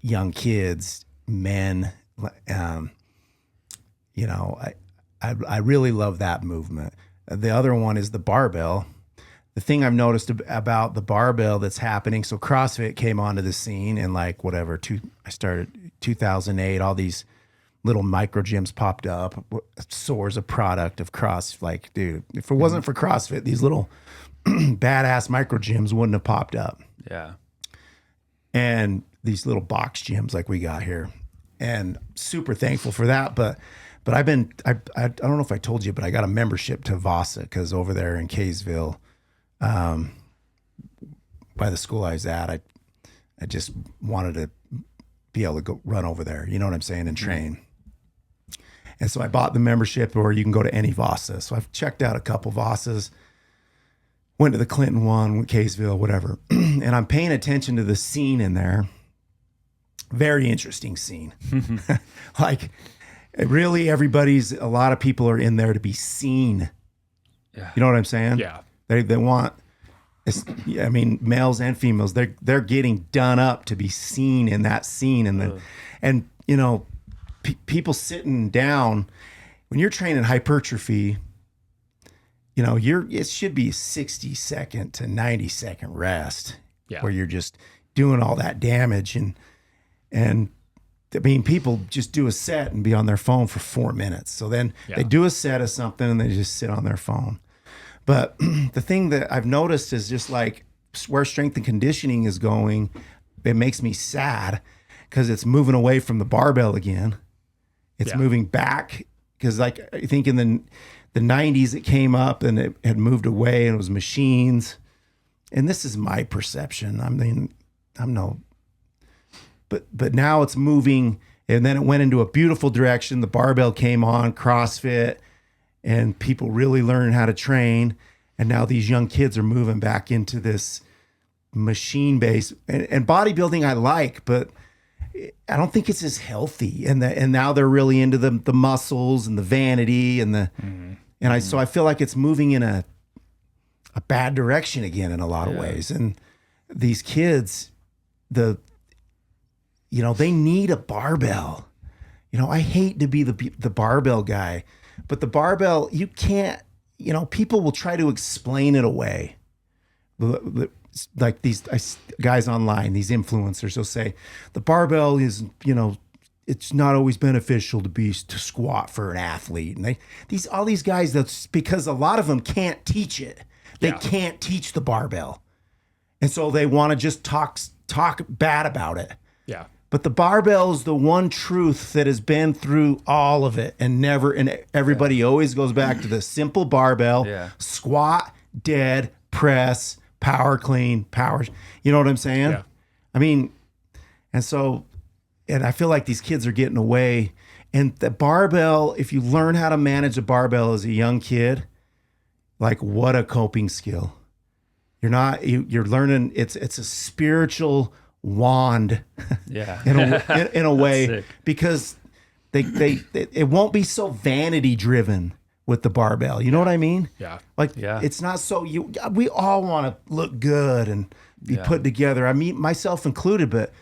Young kids, men, you know, I really love that movement. The other one is the barbell. The thing I've noticed about the barbell that's happening, so CrossFit came onto the scene in like whatever, I started 2008, all these little micro gyms popped up. SOAR's a product of CrossFit. Like, dude, if it wasn't for CrossFit, these little badass micro gyms wouldn't have popped up. Yeah. And these little box gyms like we got here. And super thankful for that. But I don't know if I told you, but I got a membership to Vasa, because over there in Kaysville, by the school I was at, I just wanted to be able to go run over there, you know what I'm saying, and train. And so I bought the membership, or you can go to any Vasa. So I've checked out a couple Vasas, went to the Clinton one, Kaysville, whatever. And I'm paying attention to the scene in there. Very interesting scene. Like, really, a lot of people are in there to be seen. Yeah. You know what I'm saying? Yeah. They want, I mean, males and females, they're getting done up to be seen in that scene. And you know, people sitting down, when you're training hypertrophy, you know, it should be 60-second to 90-second rest, where you're just doing all that damage. And I mean, people just do a set and be on their phone for 4 minutes. So then they do a set of something and they just sit on their phone. But the thing that I've noticed is just like where strength and conditioning is going, it makes me sad, because it's moving away from the barbell again. It's moving back, because like I think in the 90s it came up and it had moved away and it was machines. And this is my perception. I mean, but now it's moving, and then it went into a beautiful direction. The barbell came on, CrossFit, and people really learned how to train. And now these young kids are moving back into this machine base, and bodybuilding I like, but I don't think it's as healthy. And now they're really into the muscles and the vanity so I feel like it's moving in a bad direction again in a lot of ways. And these kids, you know, they need a barbell. You know, I hate to be the barbell guy, but the barbell, you can't, you know, people will try to explain it away. Like these guys online, these influencers will say the barbell is, you know, it's not always beneficial to squat for an athlete. And all these guys, that's because a lot of them can't teach it. They can't teach the barbell. And so they want to just talk bad about it. Yeah. But the barbell is the one truth that has been through all of it, and everybody always goes back to the simple barbell, squat, dead, press, power clean, power. You know what I'm saying? Yeah. I mean, and I feel like these kids are getting away. And the barbell, if you learn how to manage a barbell as a young kid, like, what a coping skill. You're learning, it's a spiritual wand, in a way, because it won't be so vanity driven with the barbell. You know what I mean? Yeah. Like, it's not so, we all want to look good and be put together. I mean, myself included, but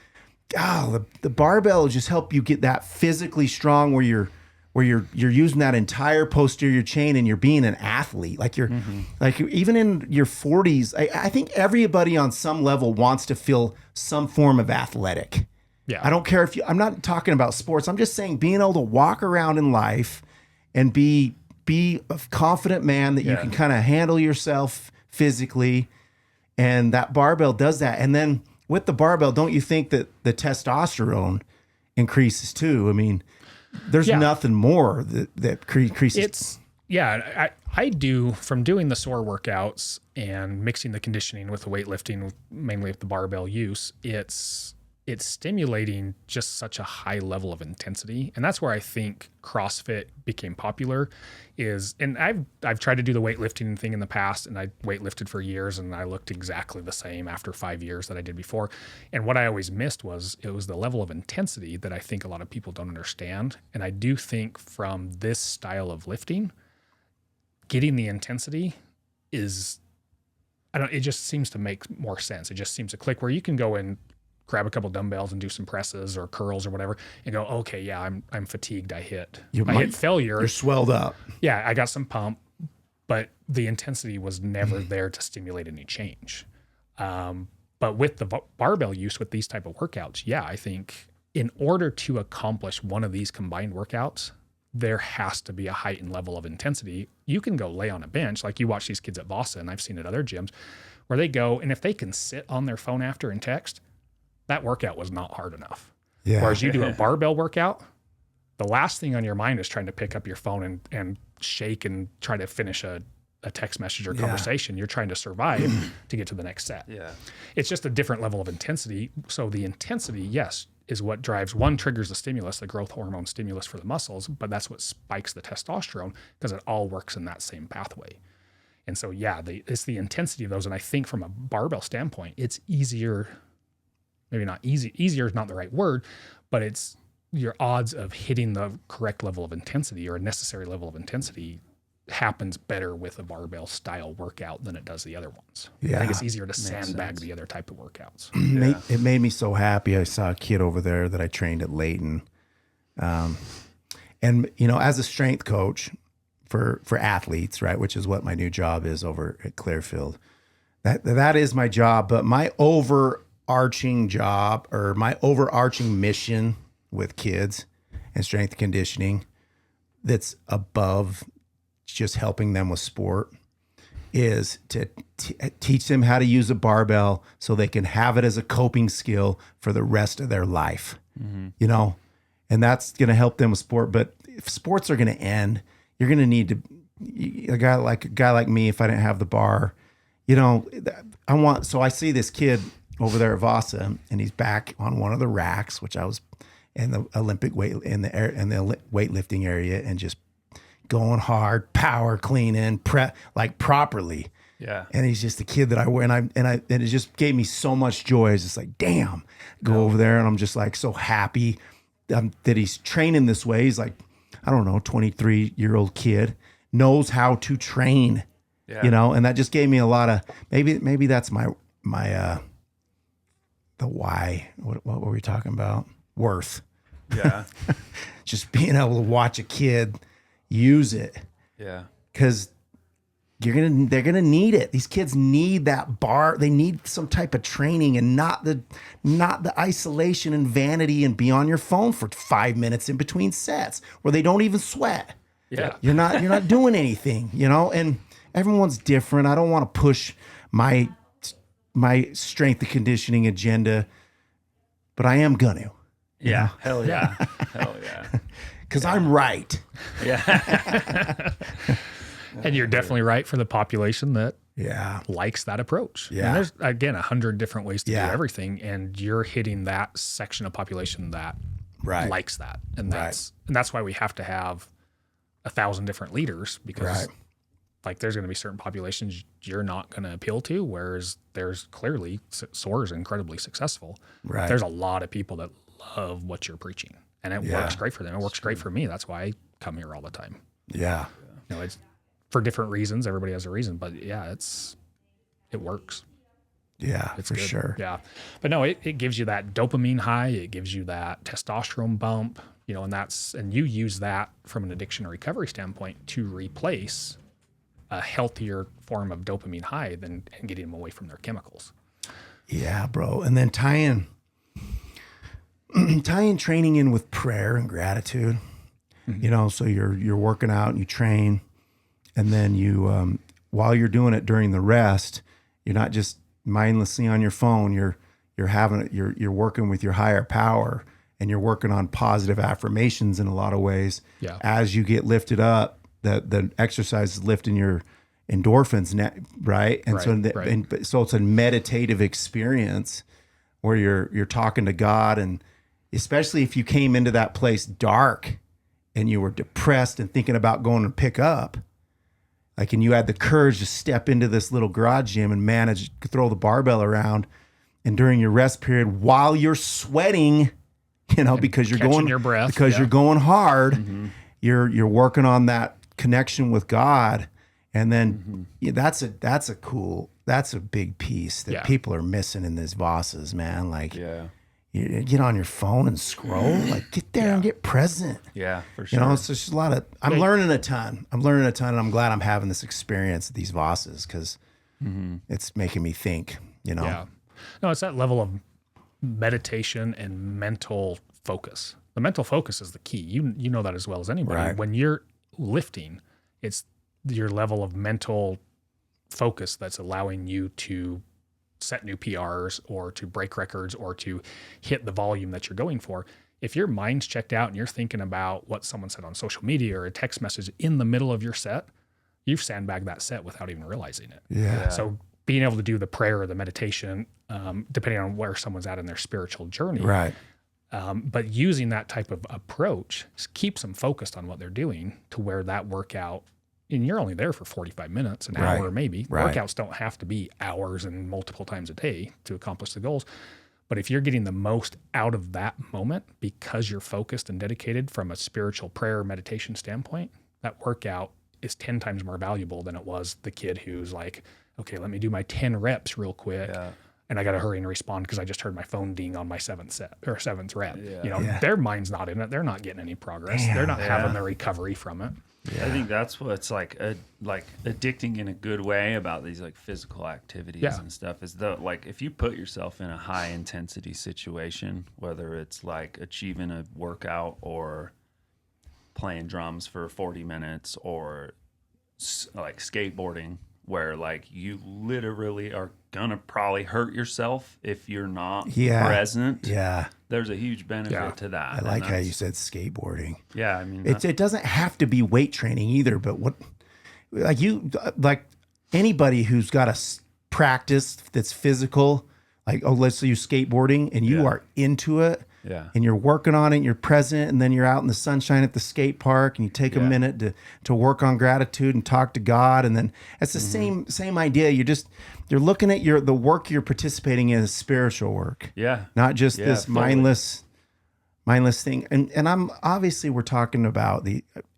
the barbell will just help you get that physically strong, where where you're using that entire posterior chain and you're being an athlete. Like you're like even in your 40s, I think everybody on some level wants to feel some form of athletic. Yeah. I don't care if I'm not talking about sports. I'm just saying being able to walk around in life and be a confident man that you can kind of handle yourself physically. And that barbell does that. And then with the barbell, don't you think that the testosterone increases too? I mean, there's nothing more that increases. I do, from doing the SOAR workouts and mixing the conditioning with the weightlifting, mainly with the barbell use, it's stimulating just such a high level of intensity. And that's where I think CrossFit became popular and I've tried to do the weightlifting thing in the past, and I weightlifted for years and I looked exactly the same after 5 years that I did before. And what I always missed was it was the level of intensity that I think a lot of people don't understand. And I do think from this style of lifting, getting the intensity it just seems to make more sense. It just seems to click where you can go and grab a couple dumbbells and do some presses or curls or whatever and go, okay, yeah, I'm fatigued. I hit failure. You're swelled up. Yeah, I got some pump, but the intensity was never there to stimulate any change. But with the barbell use with these type of workouts, I think in order to accomplish one of these combined workouts, there has to be a heightened level of intensity. You can go lay on a bench, like you watch these kids at Vasa, and I've seen at other gyms, where they go, and if they can sit on their phone after and text, that workout was not hard enough. Yeah. Whereas you do a barbell workout, the last thing on your mind is trying to pick up your phone and shake and try to finish a text message or conversation. You're trying to survive to get to the next set. Yeah. It's just a different level of intensity. So the intensity, yes, is what triggers the stimulus, the growth hormone stimulus for the muscles, but that's what spikes the testosterone because it all works in that same pathway. And so, it's the intensity of those. And I think from a barbell standpoint, it's easier. Maybe not easy. Easier is not the right word, but it's your odds of hitting the correct level of intensity or a necessary level of intensity happens better with a barbell style workout than it does the other ones. Yeah. I think it's easier to sandbag the other type of workouts. It made me so happy. I saw a kid over there that I trained at Layton. And as a strength coach for athletes, right, which is what my new job is over at Clearfield, that is my job, but my overarching job or my overarching mission with kids and strength conditioning that's above just helping them with sport is to teach them how to use a barbell so they can have it as a coping skill for the rest of their life, and that's going to help them with sport. But if sports are going to end, you're going to need a guy like me. If I didn't have the bar, so I see this kid over there at Vasa, and he's back on one of the racks, which I was in the Olympic weight in the weightlifting area, and just going hard, power cleaning, like properly. Yeah. And he's just the kid that and it just gave me so much joy. I was just like, damn, go over there, and I'm just like so happy that he's training this way. He's like, I don't know, 23-year-old kid knows how to train. Yeah. And that just gave me a lot of maybe that's my the why. What were we talking about? Worth. Yeah. Just being able to watch a kid use it. Yeah. Because they're gonna need it. These kids need that bar. They need some type of training, and not the isolation and vanity and be on your phone for 5 minutes in between sets where they don't even sweat. Yeah. You're not doing anything, and everyone's different. I don't want to push my strength and conditioning agenda, but I am gonna. Yeah. Hell yeah. Hell yeah. Because I'm right. Yeah. And you're definitely right for the population that likes that approach. Yeah. And there's, again, 100 different ways to do everything, and you're hitting that section of population that likes that. And that's why we have to have 1,000 different leaders, because like there's going to be certain populations you're not going to appeal to, whereas there's clearly SOAR is incredibly successful. Right. There's a lot of people that love what you're preaching, and it works great for them. It works great for me. That's why I come here all the time. Yeah. It's for different reasons. Everybody has a reason, but it works. Yeah, it's for sure. Yeah. But no, it gives you that dopamine high. It gives you that testosterone bump. and you use that from an addiction recovery standpoint to replace a healthier form of dopamine high and getting them away from their chemicals. Yeah, bro. And then tying training in with prayer and gratitude, so you're working out and you train, and then you, while you're doing it during the rest, you're not just mindlessly on your phone. You're working with your higher power, and you're working on positive affirmations in a lot of ways. Yeah. As you get lifted up, the exercise is lifting your endorphins, right? And so it's a meditative experience where you're talking to God, and especially if you came into that place dark and you were depressed and thinking about going to pick up, and you had the courage to step into this little garage gym and manage to throw the barbell around, and during your rest period, while you're sweating, because you're going your breath, because you're going hard, you're working on that connection with God, and then that's a big piece that people are missing in these Vosses, man. You get on your phone and scroll, get there and get present. Yeah, for sure. It's just a lot of, I'm learning a ton, and I'm glad I'm having this experience at these Vosses, because it's making me think, Yeah. No, it's that level of meditation and mental focus. The mental focus is the key. You know that as well as anybody. Right. When you're lifting, it's your level of mental focus that's allowing you to set new PRs or to break records or to hit the volume that you're going for. If your mind's checked out and you're thinking about what someone said on social media or a text message in the middle of your set, you've sandbagged that set without even realizing it. Yeah. So being able to do the prayer or the meditation, depending on where someone's at in their spiritual journey. Right. But using that type of approach keeps them focused on what they're doing to where that workout, and you're only there for 45 minutes, an hour maybe. Right. Workouts don't have to be hours and multiple times a day to accomplish the goals. But if you're getting the most out of that moment because you're focused and dedicated from a spiritual prayer meditation standpoint, that workout is 10 times more valuable than it was the kid who's like, okay, let me do my 10 reps real quick. Yeah. And I got to hurry and respond because I just heard my phone ding on my seventh rep. Yeah. Their mind's not in it. They're not getting any progress. Damn. They're not having the recovery from it. Yeah. I think that's what's like addicting in a good way about these physical activities and stuff is if you put yourself in a high intensity situation, whether it's achieving a workout or playing drums for 40 minutes or skateboarding, where you literally are gonna probably hurt yourself if you're not present. Yeah, there's a huge benefit to that. I like how you said skateboarding. Yeah, I mean it doesn't have to be weight training either, but anybody who's got a practice that's physical, let's say you skateboarding and you are into it. Yeah. And you're working on it, and you're present, and then you're out in the sunshine at the skate park, and you take a minute to work on gratitude and talk to God, and then it's the same idea. You're looking at the work you're participating in as spiritual work. Yeah. Not just this mindless thing. And I'm obviously we're talking about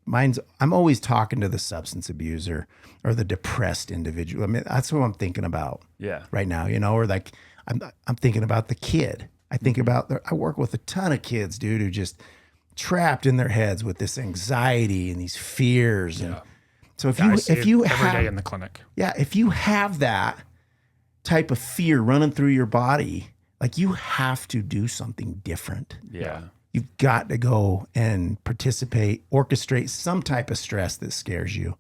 I'm always talking to the substance abuser or the depressed individual. I mean, that's what I'm thinking about. Yeah. Right now, or I'm thinking about the kid. I think about I work with a ton of kids, dude, who just trapped in their heads with this anxiety and these fears. And so if you every day in the clinic, if you have that type of fear running through your body, you have to do something different. Yeah. You've got to go and participate, orchestrate some type of stress that scares you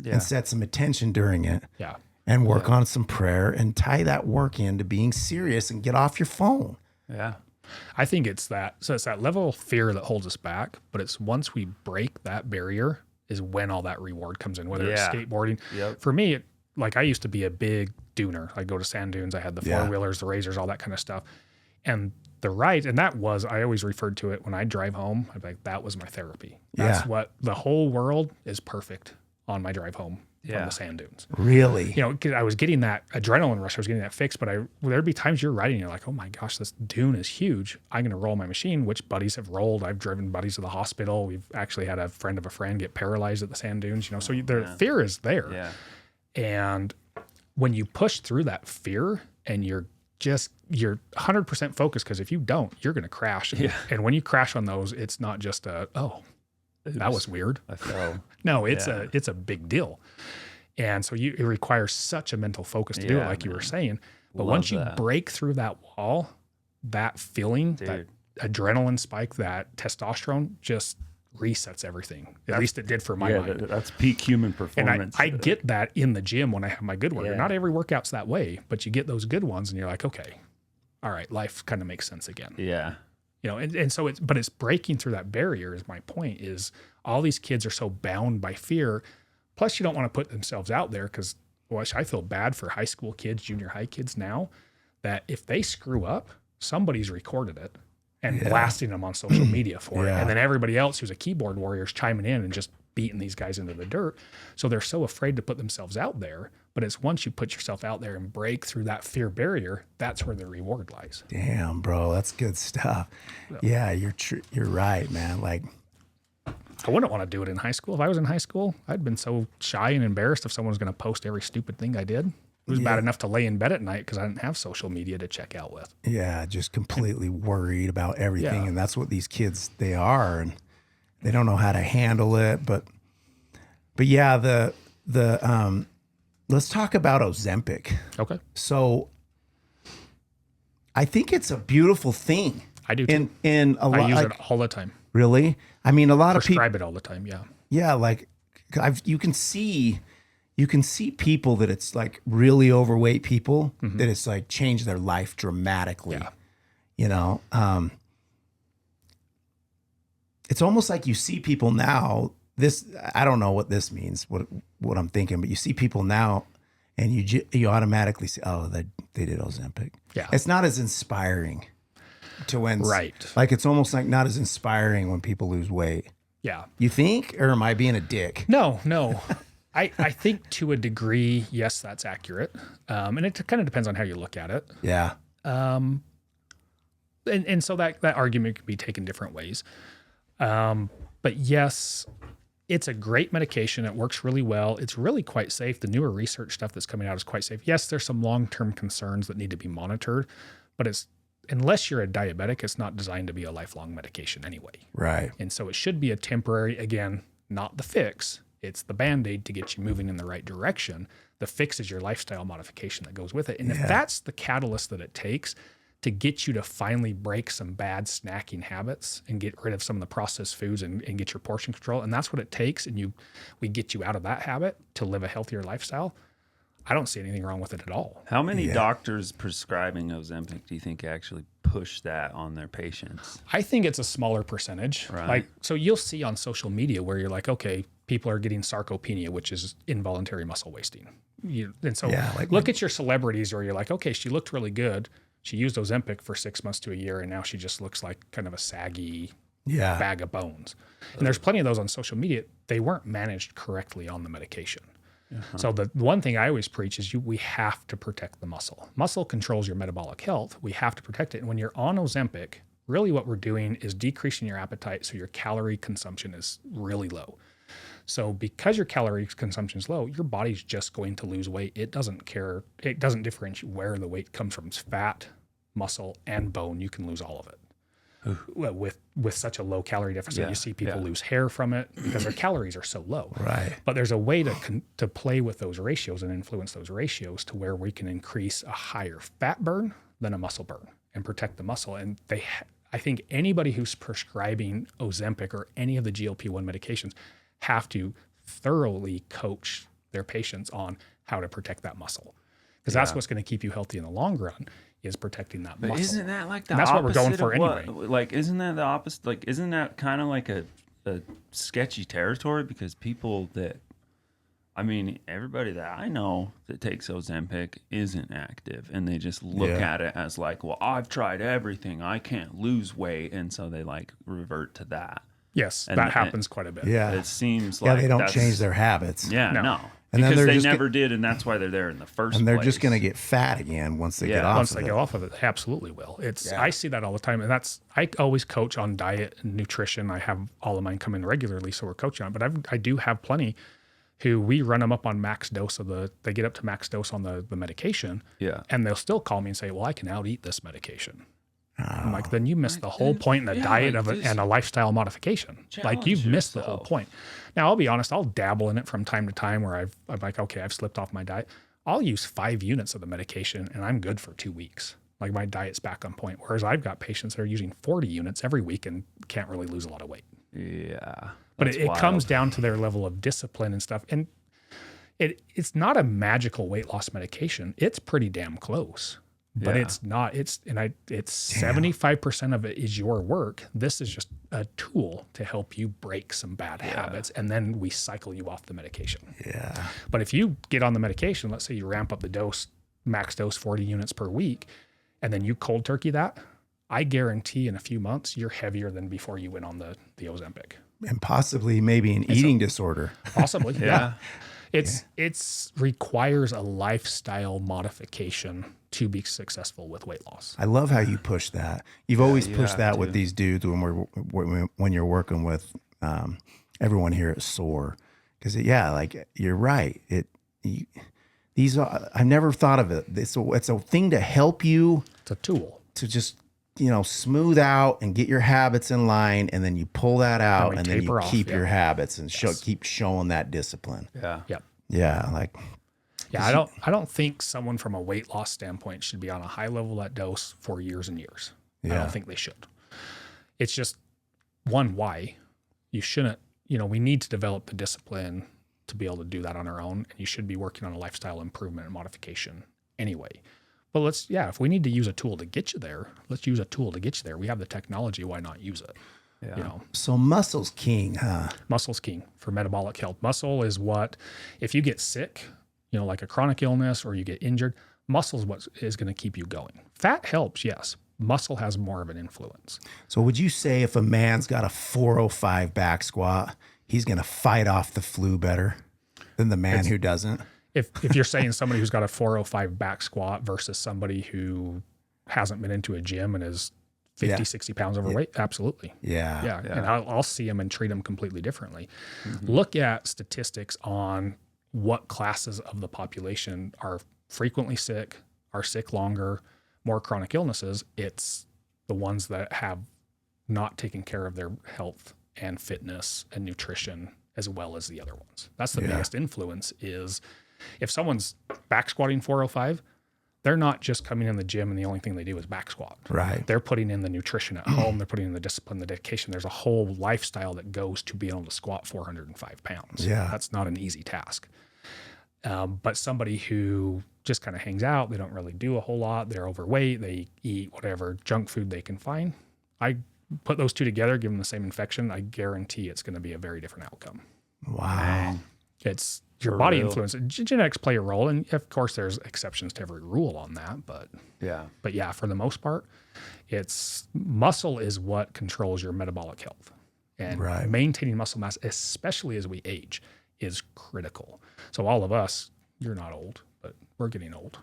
and set some attention during it. Yeah. And work on some prayer and tie that work into being serious and get off your phone. Yeah. I think it's that level of fear that holds us back, but it's once we break that barrier is when all that reward comes in, whether it's skateboarding. Yep. For me, I used to be a big dooner. I'd go to sand dunes. I had the four-wheelers, the razors, all that kind of stuff. And the ride, and I always referred to it when I drive home, I'd be like, that was my therapy. That's what the whole world is perfect on my drive home. From the sand dunes. Really? 'Cause I was getting that adrenaline rush. I was getting that fix, but there'd be times you're riding and you're like, oh my gosh, this dune is huge. I'm going to roll my machine, which buddies have rolled. I've driven buddies to the hospital. We've actually had a friend of a friend get paralyzed at the sand dunes, so the fear is there. Yeah. And when you push through that fear and you're you're 100% focused, because if you don't, you're going to crash. And when you crash on those, it's not just that was weird. I fell. No, it's a big deal. And so it requires such a mental focus to do it, like you were saying. But once you break through that wall, that feeling, that adrenaline spike, that testosterone just resets everything. At least it did for my mind. That's peak human performance. And I get that in the gym when I have my good work. Not every workout's that way, but you get those good ones and you're like, okay, all right, life kind of makes sense again. Yeah. You know, and so it's breaking through that barrier is my point. Is all these kids are so bound by fear. Plus, you don't want to put themselves out there, because I feel bad for high school kids, junior high kids now, that if they screw up, somebody's recorded it and blasting them on social media for it. And then everybody else who's a keyboard warrior is chiming in and just beating these guys into the dirt. So they're so afraid to put themselves out there. But it's once you put yourself out there and break through that fear barrier, that's where the reward lies. Damn, bro, that's good stuff. So, yeah, you're right, man. Like, I wouldn't want to do it in high school. If I was in high school, I'd been so shy and embarrassed if someone was going to post every stupid thing I did. It was bad enough to lay in bed at night because I didn't have social media to check out with. Yeah, just completely worried about everything. And that's what these kids, they are. And they don't know how to handle it. But yeah, let's talk about Ozempic. Okay. So I think it's a beautiful thing. I do too. I use it all the time. Really? I mean, a lot of people prescribe it all the time. Yeah. Yeah, like you can see people that it's like really overweight people that it's like changed their life dramatically. Yeah. You know, it's almost like you see people now. I don't know what this means, what I'm thinking, but you see people now, and you automatically say, oh, they did Ozempic. Yeah. It's not as inspiring to when, right? Like it's almost like not as inspiring when people lose weight. Yeah. You think, or am I being a dick? No. I think to a degree, yes, that's accurate. And it kind of depends on how you look at it. Yeah. And so that argument could be taken different ways. But yes, it's a great medication. It works really well. It's really quite safe. The newer research stuff that's coming out is quite safe. Yes, there's some long-term concerns that need to be monitored, but unless you're a diabetic, it's not designed to be a lifelong medication anyway. Right. And so it should be a temporary, again, not the fix. It's the Band-Aid to get you moving in the right direction. The fix is your lifestyle modification that goes with it. And if that's the catalyst that it takes to get you to finally break some bad snacking habits and get rid of some of the processed foods and get your portion control, and that's what it takes, and we get you out of that habit to live a healthier lifestyle, I don't see anything wrong with it at all. How many doctors prescribing Ozempic do you think actually push that on their patients? I think it's a smaller percentage. Right. Like, so you'll see on social media where you're like, okay, people are getting sarcopenia, which is involuntary muscle wasting. Look at your celebrities where you're like, okay, she looked really good. She used Ozempic for 6 months to a year, and now she just looks like kind of a saggy bag of bones. And there's plenty of those on social media. They weren't managed correctly on the medication. So the one thing I always preach is we have to protect the muscle. Muscle controls your metabolic health. We have to protect it. And when you're on Ozempic, really what we're doing is decreasing your appetite so your calorie consumption is really low. So because your calorie consumption is low, your body's just going to lose weight. It doesn't care. It doesn't differentiate where the weight comes from. It's fat, muscle, and bone. You can lose all of it. With such a low calorie deficit, you see people lose hair from it because their calories are so low. Right. But there's a way to play with those ratios and influence those ratios to where we can increase a higher fat burn than a muscle burn and protect the muscle. And I think anybody who's prescribing Ozempic or any of the GLP-1 medications have to thoroughly coach their patients on how to protect that muscle, because that's what's going to keep you healthy in the long run. Is protecting that muscle. Isn't that like the and that's opposite what we're going for anyway? Like, isn't that the opposite? Like, isn't that kind of like a sketchy territory? Because people everybody that I know that takes Ozempic isn't active, and they just look at it as like, well, I've tried everything, I can't lose weight, and so they like revert to that. Yes, that happens quite a bit. Yeah, it seems like they don't change their habits. Yeah, no. And because they never did, and that's why they're there in the first place. And they're just going to get fat again once they get off once of they it. go off of it. They absolutely will. I see that all the time. And I always coach on diet and nutrition. I have all of mine come in regularly, so we're coaching on it. But I do have plenty who we run them up on max dose they get up to max dose on the medication. Yeah. And they'll still call me and say, well, I can out eat this medication. I'm like, then you missed the whole point in a diet and a lifestyle modification. Like you've missed the whole point. Now, I'll be honest, I'll dabble in it from time to time where I'm like, okay, I've slipped off my diet. I'll use 5 units of the medication and I'm good for 2 weeks. Like my diet's back on point. Whereas I've got patients that are using 40 units every week and can't really lose a lot of weight. Yeah. But it comes down to their level of discipline and stuff. And it's not a magical weight loss medication. It's pretty damn close. But it's not, it's 75% of it is your work. This is just a tool to help you break some bad habits. And then we cycle you off the medication. Yeah. But if you get on the medication, let's say you ramp up the dose, max dose 40 units per week, and then you cold turkey that, I guarantee in a few months, you're heavier than before you went on the Ozempic. And possibly maybe an eating disorder. Possibly. Yeah. It's requires a lifestyle modification to be successful with weight loss. I love how you push that. You've always pushed that with these dudes when you're working with everyone here at SOAR, because like you're right. I've never thought of it. It's a thing to help you. It's a tool to just smooth out and get your habits in line, and then you pull that out, and then you keep your habits and keep showing that discipline. Yeah. Yep. Yeah. I don't think someone from a weight loss standpoint should be on a high level at dose for years and years. I don't think they should. It's just why you shouldn't, we need to develop the discipline to be able to do that on our own. And you should be working on a lifestyle improvement and modification anyway. But if we need to use a tool to get you there, let's use a tool to get you there. We have the technology. Why not use it? Yeah. So muscle's king, huh? Muscle's king for metabolic health. Muscle is what, if you get sick, like a chronic illness or you get injured, muscle is what is going to keep you going. Fat helps, yes. Muscle has more of an influence. So would you say if a man's got a 405 back squat, he's going to fight off the flu better than the man who doesn't? If you're saying somebody who's got a 405 back squat versus somebody who hasn't been into a gym and is 50, 60 pounds overweight, absolutely. Yeah. And I'll see them and treat them completely differently. Mm-hmm. Look at statistics on what classes of the population are frequently sick, are sick longer, more chronic illnesses. It's the ones that have not taken care of their health and fitness and nutrition as well as the other ones. That's the biggest influence is if someone's back squatting 405, they're not just coming in the gym and the only thing they do is back squat. Right. They're putting in the nutrition at home. They're putting in the discipline, the dedication. There's a whole lifestyle that goes to being able to squat 405 pounds. Yeah. That's not an easy task. But somebody who just kind of hangs out, they don't really do a whole lot. They're overweight. They eat whatever junk food they can find. I put those two together, give them the same infection. I guarantee it's going to be a very different outcome. Wow. It's your body influence. Genetics play a role. And of course there's exceptions to every rule on that, but for the most part, it's muscle is what controls your metabolic health, and maintaining muscle mass, especially as we age, is critical. So all of us, you're not old, but we're getting old.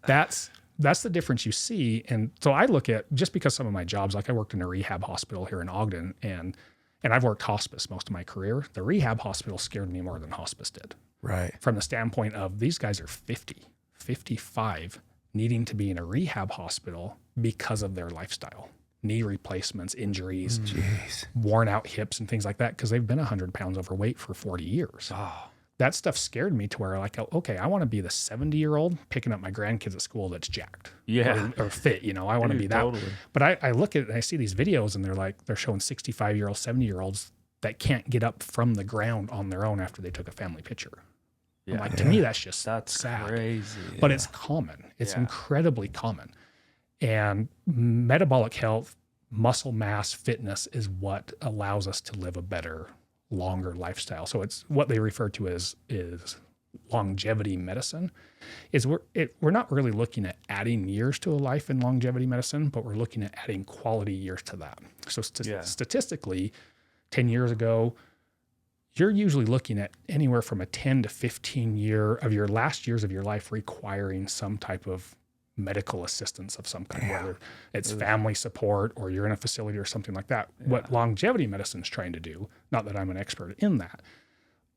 That's the difference you see. And so I look at, just because some of my jobs, like I worked in a rehab hospital here in Ogden, and I've worked hospice most of my career. The rehab hospital scared me more than hospice did. Right. From the standpoint of these guys are 50, 55, needing to be in a rehab hospital because of their lifestyle. Knee replacements, injuries, worn out hips and things like that, because they've been 100 pounds overweight for 40 years. Oh. That stuff scared me to where okay, I want to be the 70-year-old picking up my grandkids at school that's jacked or fit, I want to be that. Totally. But I look at it and I see these videos and they're showing 65-year-olds, 70-year-olds that can't get up from the ground on their own after they took a family picture. Yeah. To me, that's sad. Crazy. But it's common. It's incredibly common. And metabolic health, muscle mass, fitness is what allows us to live a better, longer lifestyle. So it's what they refer to as longevity medicine. We're not really looking at adding years to a life in longevity medicine, but we're looking at adding quality years to that. So statistically, 10 years ago, you're usually looking at anywhere from a 10 to 15 year of your last years of your life requiring some type of medical assistance of some kind, whether it's family support or you're in a facility or something like that. What longevity medicine is trying to do, not that I'm an expert in that,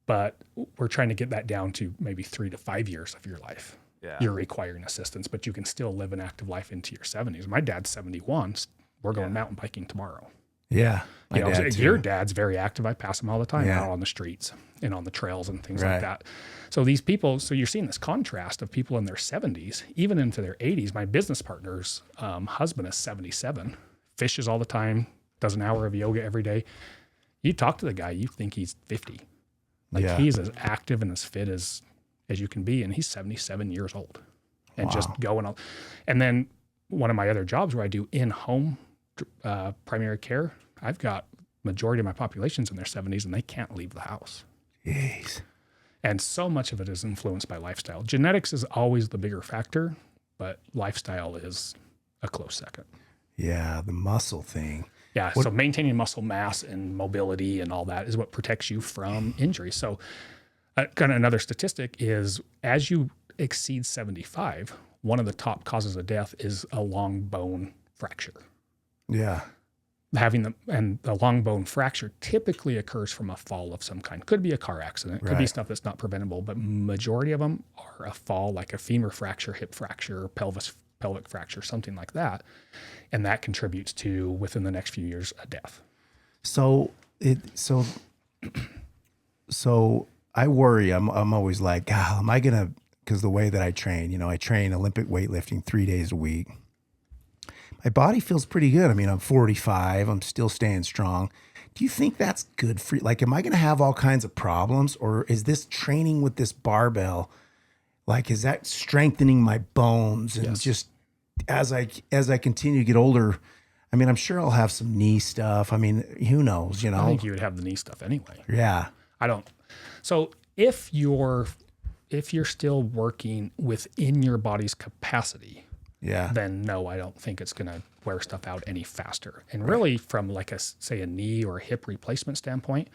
but we're trying to get that down to maybe 3 to 5 years of your life. Yeah. You're requiring assistance, but you can still live an active life into your 70s. My dad's 71. We're going mountain biking tomorrow. Yeah. Your dad's very active. I pass him all the time out on the streets and on the trails and things like that. So these people, so you're seeing this contrast of people in their 70s, even into their 80s. My business partner's husband is 77, fishes all the time, does an hour of yoga every day. You talk to the guy, you think he's 50. He's as active and as fit as you can be, and he's 77 years old and just going on. And then one of my other jobs where I do in-home primary care, I've got majority of my population's in their 70s and they can't leave the house. Jeez. And so much of it is influenced by lifestyle. Genetics is always the bigger factor, but lifestyle is a close second. Yeah, the muscle thing. Yeah, so maintaining muscle mass and mobility and all that is what protects you from injury. So kind of another statistic is as you exceed 75, one of the top causes of death is a long bone fracture. Yeah. The long bone fracture typically occurs from a fall of some kind. Could be a car accident, could be stuff that's not preventable, but majority of them are a fall, like a femur fracture, hip fracture, pelvic fracture, something like that. And that contributes to, within the next few years, a death. So I worry. I'm always like, God, am I gonna? Because the way that I train, I train Olympic weightlifting 3 days a week. My body feels pretty good. I mean, I'm 45. I'm still staying strong. Do you think that's good for you? Like, am I going to have all kinds of problems, or is this training with this barbell? Like, is that strengthening my bones? And just as I continue to get older, I mean, I'm sure I'll have some knee stuff. I mean, who knows? I think you would have the knee stuff anyway. Yeah. I don't. So if you're still working within your body's capacity, then no, I don't think it's going to wear stuff out any faster. And really, from like say a knee or a hip replacement standpoint,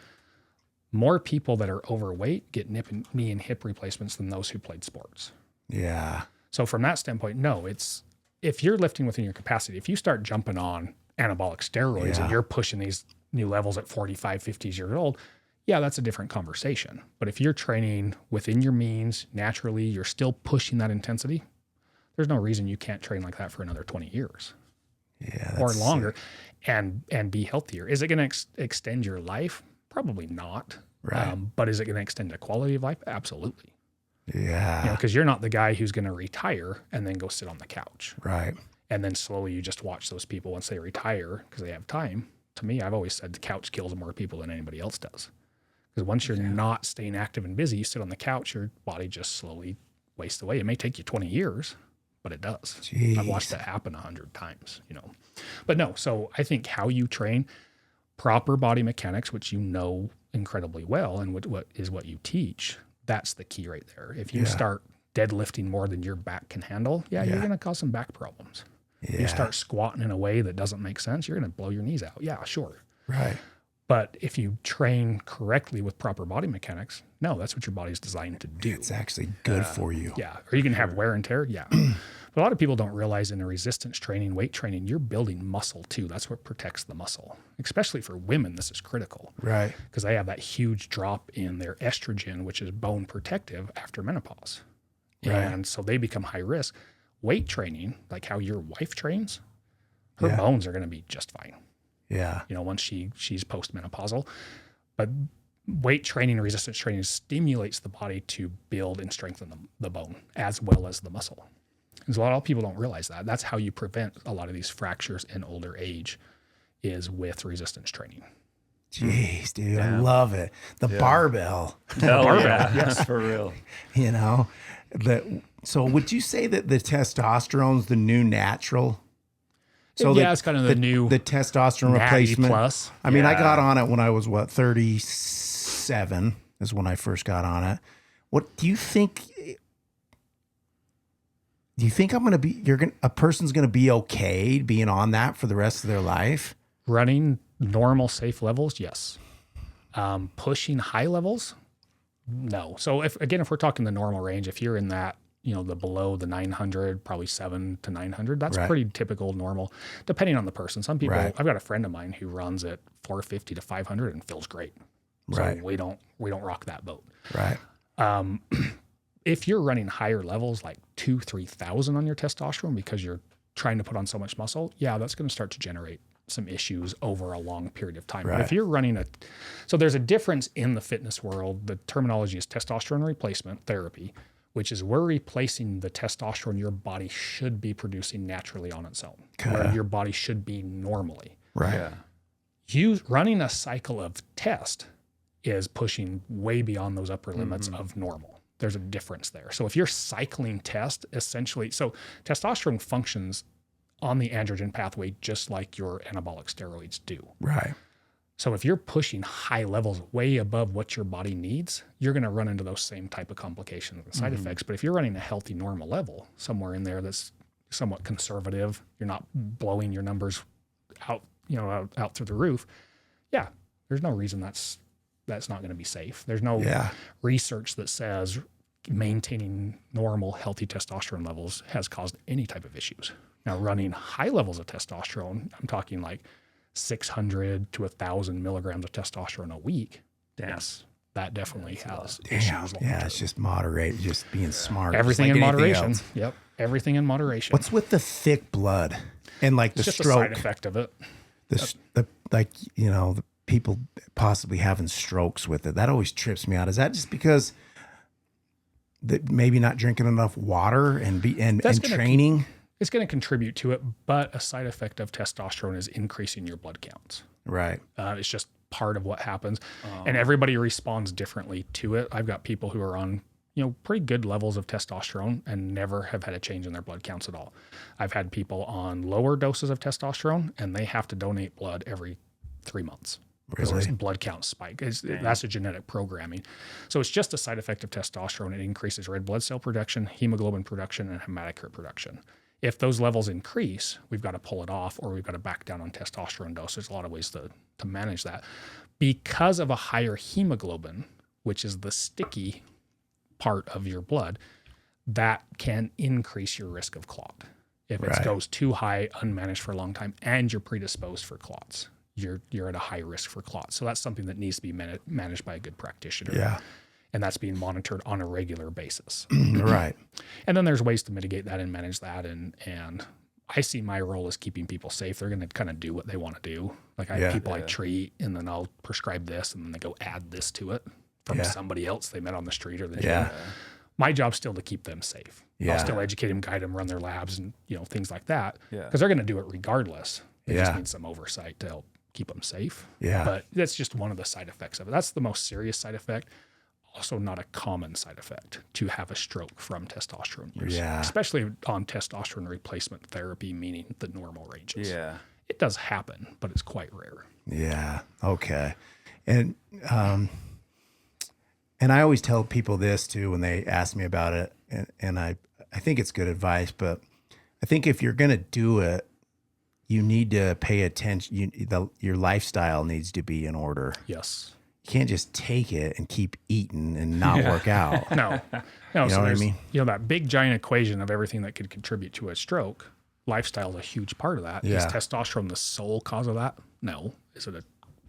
more people that are overweight get knee and hip replacements than those who played sports. Yeah. So from that standpoint, no, if you're lifting within your capacity, if you start jumping on anabolic steroids and you're pushing these new levels at 45, 50 years old, that's a different conversation. But if you're training within your means, naturally, you're still pushing that intensity, there's no reason you can't train like that for another 20 years or longer and be healthier. Is it going to extend your life? Probably not. Right. But is it going to extend the quality of life? Absolutely. Yeah. Because you're not the guy who's going to retire and then go sit on the couch. Right. And then slowly you just watch those people once they retire because they have time. To me, I've always said the couch kills more people than anybody else does. Because once you're not staying active and busy, you sit on the couch, your body just slowly wastes away. It may take you 20 years, but it does. Jeez. I've watched that happen 100 times, But no, so I think how you train, proper body mechanics, which incredibly well, and what you teach, that's the key right there. If you start deadlifting more than your back can handle, you're going to cause some back problems. If you start squatting in a way that doesn't make sense, you're going to blow your knees out. Yeah, sure. Right. But if you train correctly with proper body mechanics, no, that's what your body's designed to do. It's actually good for you. Yeah. Are you going to have wear and tear? Yeah. But a lot of people don't realize in a resistance training, weight training, you're building muscle too. That's what protects the muscle. Especially for women, this is critical. Right. Because they have that huge drop in their estrogen, which is bone protective after menopause. Right. And so they become high risk. Weight training, like how your wife trains, her bones are going to be just fine. Yeah. Once she's postmenopausal. But weight training and resistance training stimulates the body to build and strengthen the bone as well as the muscle. And so a lot of people don't realize that. That's how you prevent a lot of these fractures in older age is with resistance training. Jeez, dude, I love it. The barbell. Yes, for real. So would you say that the testosterone's the new natural? So it's kind of the new testosterone replacement. Plus. I mean, I got on it when I was 37 is when I first got on it. What do you think? Do you think a person's going to be okay being on that for the rest of their life? Running normal, safe levels, yes. Pushing high levels, no. So if we're talking the normal range, if you're in that the below the 900, probably 700 to 900. That's Right. pretty typical, normal, depending on the person. Some people, Right. I've got a friend of mine who runs at 450 to 500 and feels great. So Right. we don't rock that boat. Right. If you're running higher levels, like 2,000-3,000 on your testosterone because you're trying to put on so much muscle, yeah, that's going to start to generate some issues over a long period of time. Right. But if you're running so there's a difference in the fitness world. The terminology is testosterone replacement therapy, which is we're replacing the testosterone your body should be producing naturally on its own, where your body should be normally. Right. Yeah. You running a cycle of test is pushing way beyond those upper limits of normal. There's a difference there. So if you're cycling test, essentially, so testosterone functions on the androgen pathway just like your anabolic steroids do. Right. So if you're pushing high levels way above what your body needs, you're going to run into those same type of complications and side effects. But if you're running a healthy, normal level, somewhere in there that's somewhat conservative, you're not blowing your numbers out, out through the roof. Yeah, there's no reason that's not going to be safe. There's no research that says maintaining normal, healthy testosterone levels has caused any type of issues. Now, running high levels of testosterone, I'm talking like 600 to 1,000 milligrams of testosterone a week. Yes, that definitely has issues. Yeah, it's just moderate, just being smart. Everything just like in anything moderation. else. Yep, everything in moderation. What's with the thick blood and like the it's just stroke? a side effect of it. The people possibly having strokes with it. That always trips me out. Is that just because that maybe not drinking enough water and training? It's going to contribute to it, but a side effect of testosterone is increasing your blood counts. Right. It's just part of what happens, and everybody responds differently to it. I've got people who are on pretty good levels of testosterone and never have had a change in their blood counts at all. I've had people on lower doses of testosterone and they have to donate blood every 3 months. Because Really? their blood count spike. That's a genetic programming. So it's just a side effect of testosterone. It increases red blood cell production, hemoglobin production, and hematocrit production. If those levels increase, we've got to pull it off or we've got to back down on testosterone dose. There's a lot of ways to manage that. Because of a higher hemoglobin, which is the sticky part of your blood, that can increase your risk of clot. If it goes too high, unmanaged for a long time, and you're predisposed for clots, you're at a high risk for clots. So that's something that needs to be managed by a good practitioner. Yeah. And that's being monitored on a regular basis. Right. And then there's ways to mitigate that and manage that. And I see my role as keeping people safe. They're going to kind of do what they want to do. Like I have people I treat and then I'll prescribe this and then they go add this to it from somebody else they met on the street or the gym. My job's still to keep them safe. I'll still educate them, guide them, run their labs and things like that. Because they're going to do it regardless. They just need some oversight to help keep them safe. Yeah. But that's just one of the side effects of it. That's the most serious side effect. Also not a common side effect to have a stroke from testosterone use. Yeah. Especially on testosterone replacement therapy, meaning the normal ranges. Yeah. It does happen, but it's quite rare. Yeah. Okay. And I always tell people this too when they ask me about it, and I think it's good advice, but I think if you're going to do it, you need to pay attention. Your lifestyle needs to be in order. Yes. You can't just take it and keep eating and not work out. No. You know what I mean? That big giant equation of everything that could contribute to a stroke, lifestyle is a huge part of that. Yeah. Is testosterone the sole cause of that? No. Is it a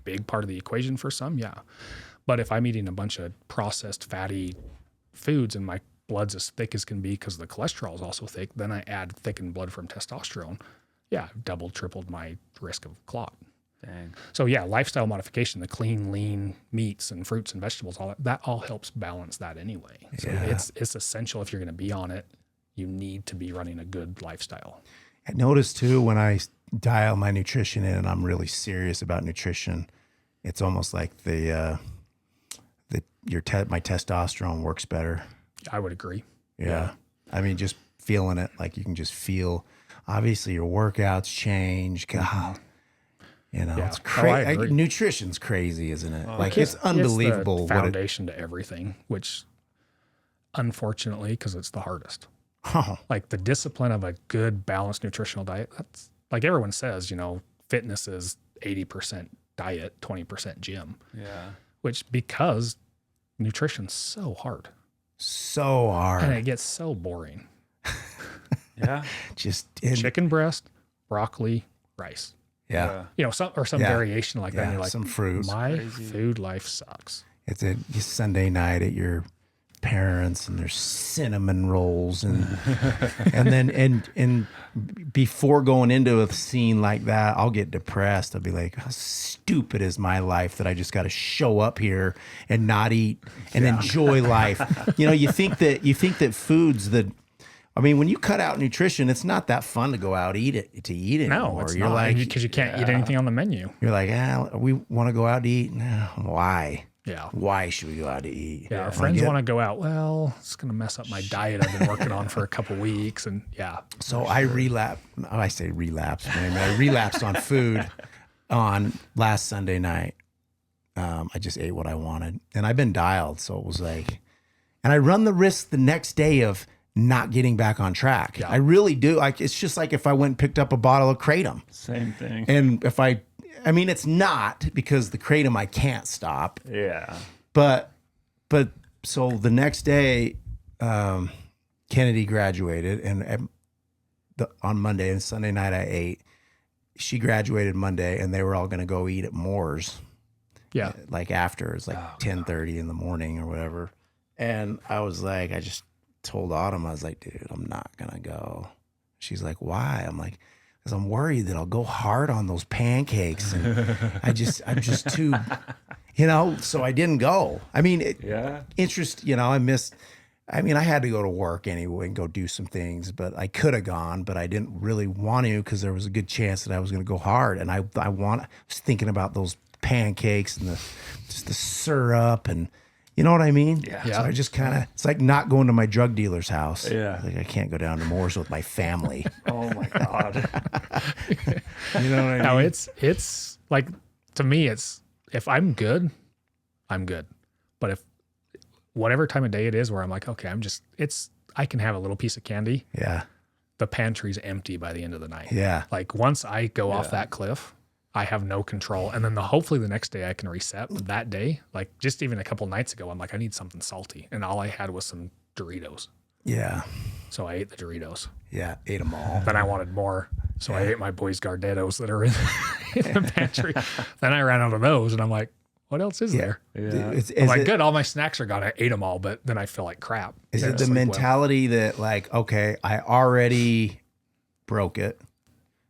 big part of the equation for some? Yeah. But if I'm eating a bunch of processed fatty foods and my blood's as thick as can be because the cholesterol is also thick, then I add thickened blood from testosterone. Yeah, I've doubled, tripled my risk of clot. Dang. So yeah, lifestyle modification, the clean, lean meats and fruits and vegetables, all that all helps balance that anyway. So it's essential if you're going to be on it, you need to be running a good lifestyle. I noticed too when I dial my nutrition in and I'm really serious about nutrition, it's almost like my testosterone works better. I would agree. Yeah. I mean, just feeling it, like you can just feel. Obviously, your workouts change. God, it's crazy. Nutrition's crazy, isn't it? It's unbelievable. It's the foundation to everything, which unfortunately, because it's the hardest. Like the discipline of a good, balanced nutritional diet. That's like everyone says, fitness is 80% diet, 20% gym. Yeah. Which because nutrition's so hard. So hard. And it gets so boring. Yeah. Chicken breast, broccoli, rice. Yeah. You know, some variation like that. And you're like, some fruit. My food life sucks. It's a Sunday night at your parents, and there's cinnamon rolls, and and before going into a scene like that, I'll get depressed. I'll be like, how stupid is my life that I just got to show up here and not eat and enjoy life. You know, you think that foods that, I mean, when you cut out nutrition, it's not that fun to go out eat it No, anymore. it's You're not, like, because you can't eat anything on the menu. You're like, we want to go out to eat. No, why? Yeah. Why should we go out to eat? Yeah. Our friends want to go out. Well, it's going to mess up my diet I've been working on for a couple weeks. And So I relapsed. I say relapsed. I relapsed on food on last Sunday night. I just ate what I wanted, and I've been dialed. So it was like, and I run the risk the next day of not getting back on track. Yeah. I really do. Like, it's just like if I went and picked up a bottle of Kratom. Same thing. And if I mean, it's not, because the Kratom I can't stop. Yeah. But so the next day, Kennedy graduated, and on Monday and Sunday night I ate. She graduated Monday, and they were all going to go eat at Moore's. Yeah. Like after, it's like 10:30 in the morning or whatever. And I was like, I just told Autumn, I was like, dude, I'm not going to go. She's like, why? I'm like, because I'm worried that I'll go hard on those pancakes. And I'm just too, you know, so I didn't go. I mean, I had to go to work anyway and go do some things, but I could have gone, but I didn't really want to, because there was a good chance that I was going to go hard. And I was thinking about those pancakes and the syrup, and you know what I mean? Yeah. So I just kind of, it's like not going to my drug dealer's house. Yeah. Like, I can't go down to Moore's with my family. Oh my God. You know what I mean? No, it's like, to me, it's, if I'm good, I'm good. But if whatever time of day it is where I'm like, okay, I can have a little piece of candy. Yeah. The pantry's empty by the end of the night. Yeah. Like, once I go off that cliff, I have no control. And then hopefully the next day I can reset. But that day, like just even a couple nights ago, I'm like, I need something salty. And all I had was some Doritos. Yeah. So I ate the Doritos. Yeah. Ate them all. Then I wanted more. So I ate my boys' Gardettos that are in the pantry. Then I ran out of those, and I'm like, what else is there? Yeah. I'm like, good, all my snacks are gone. I ate them all, but then I feel like crap. Is it the mentality that, like, okay, I already broke it,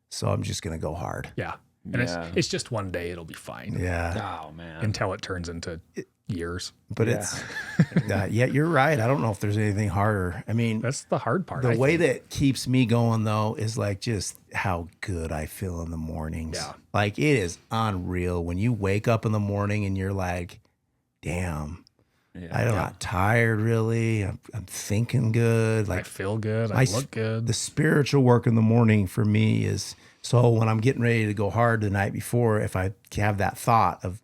so I'm just going to go hard? Yeah. And it's just one day. It'll be fine. Yeah. Oh man. Until it turns into years. But it's, you're right. I don't know if there's anything harder. I mean, that's the hard part. The way that keeps me going, though, is like just how good I feel in the mornings. Yeah. Like, it is unreal when you wake up in the morning and you're like, damn, I'm not tired really. I'm thinking good. Like, I feel good. I look good. The spiritual work in the morning for me is, so when I'm getting ready to go hard the night before, if I have that thought of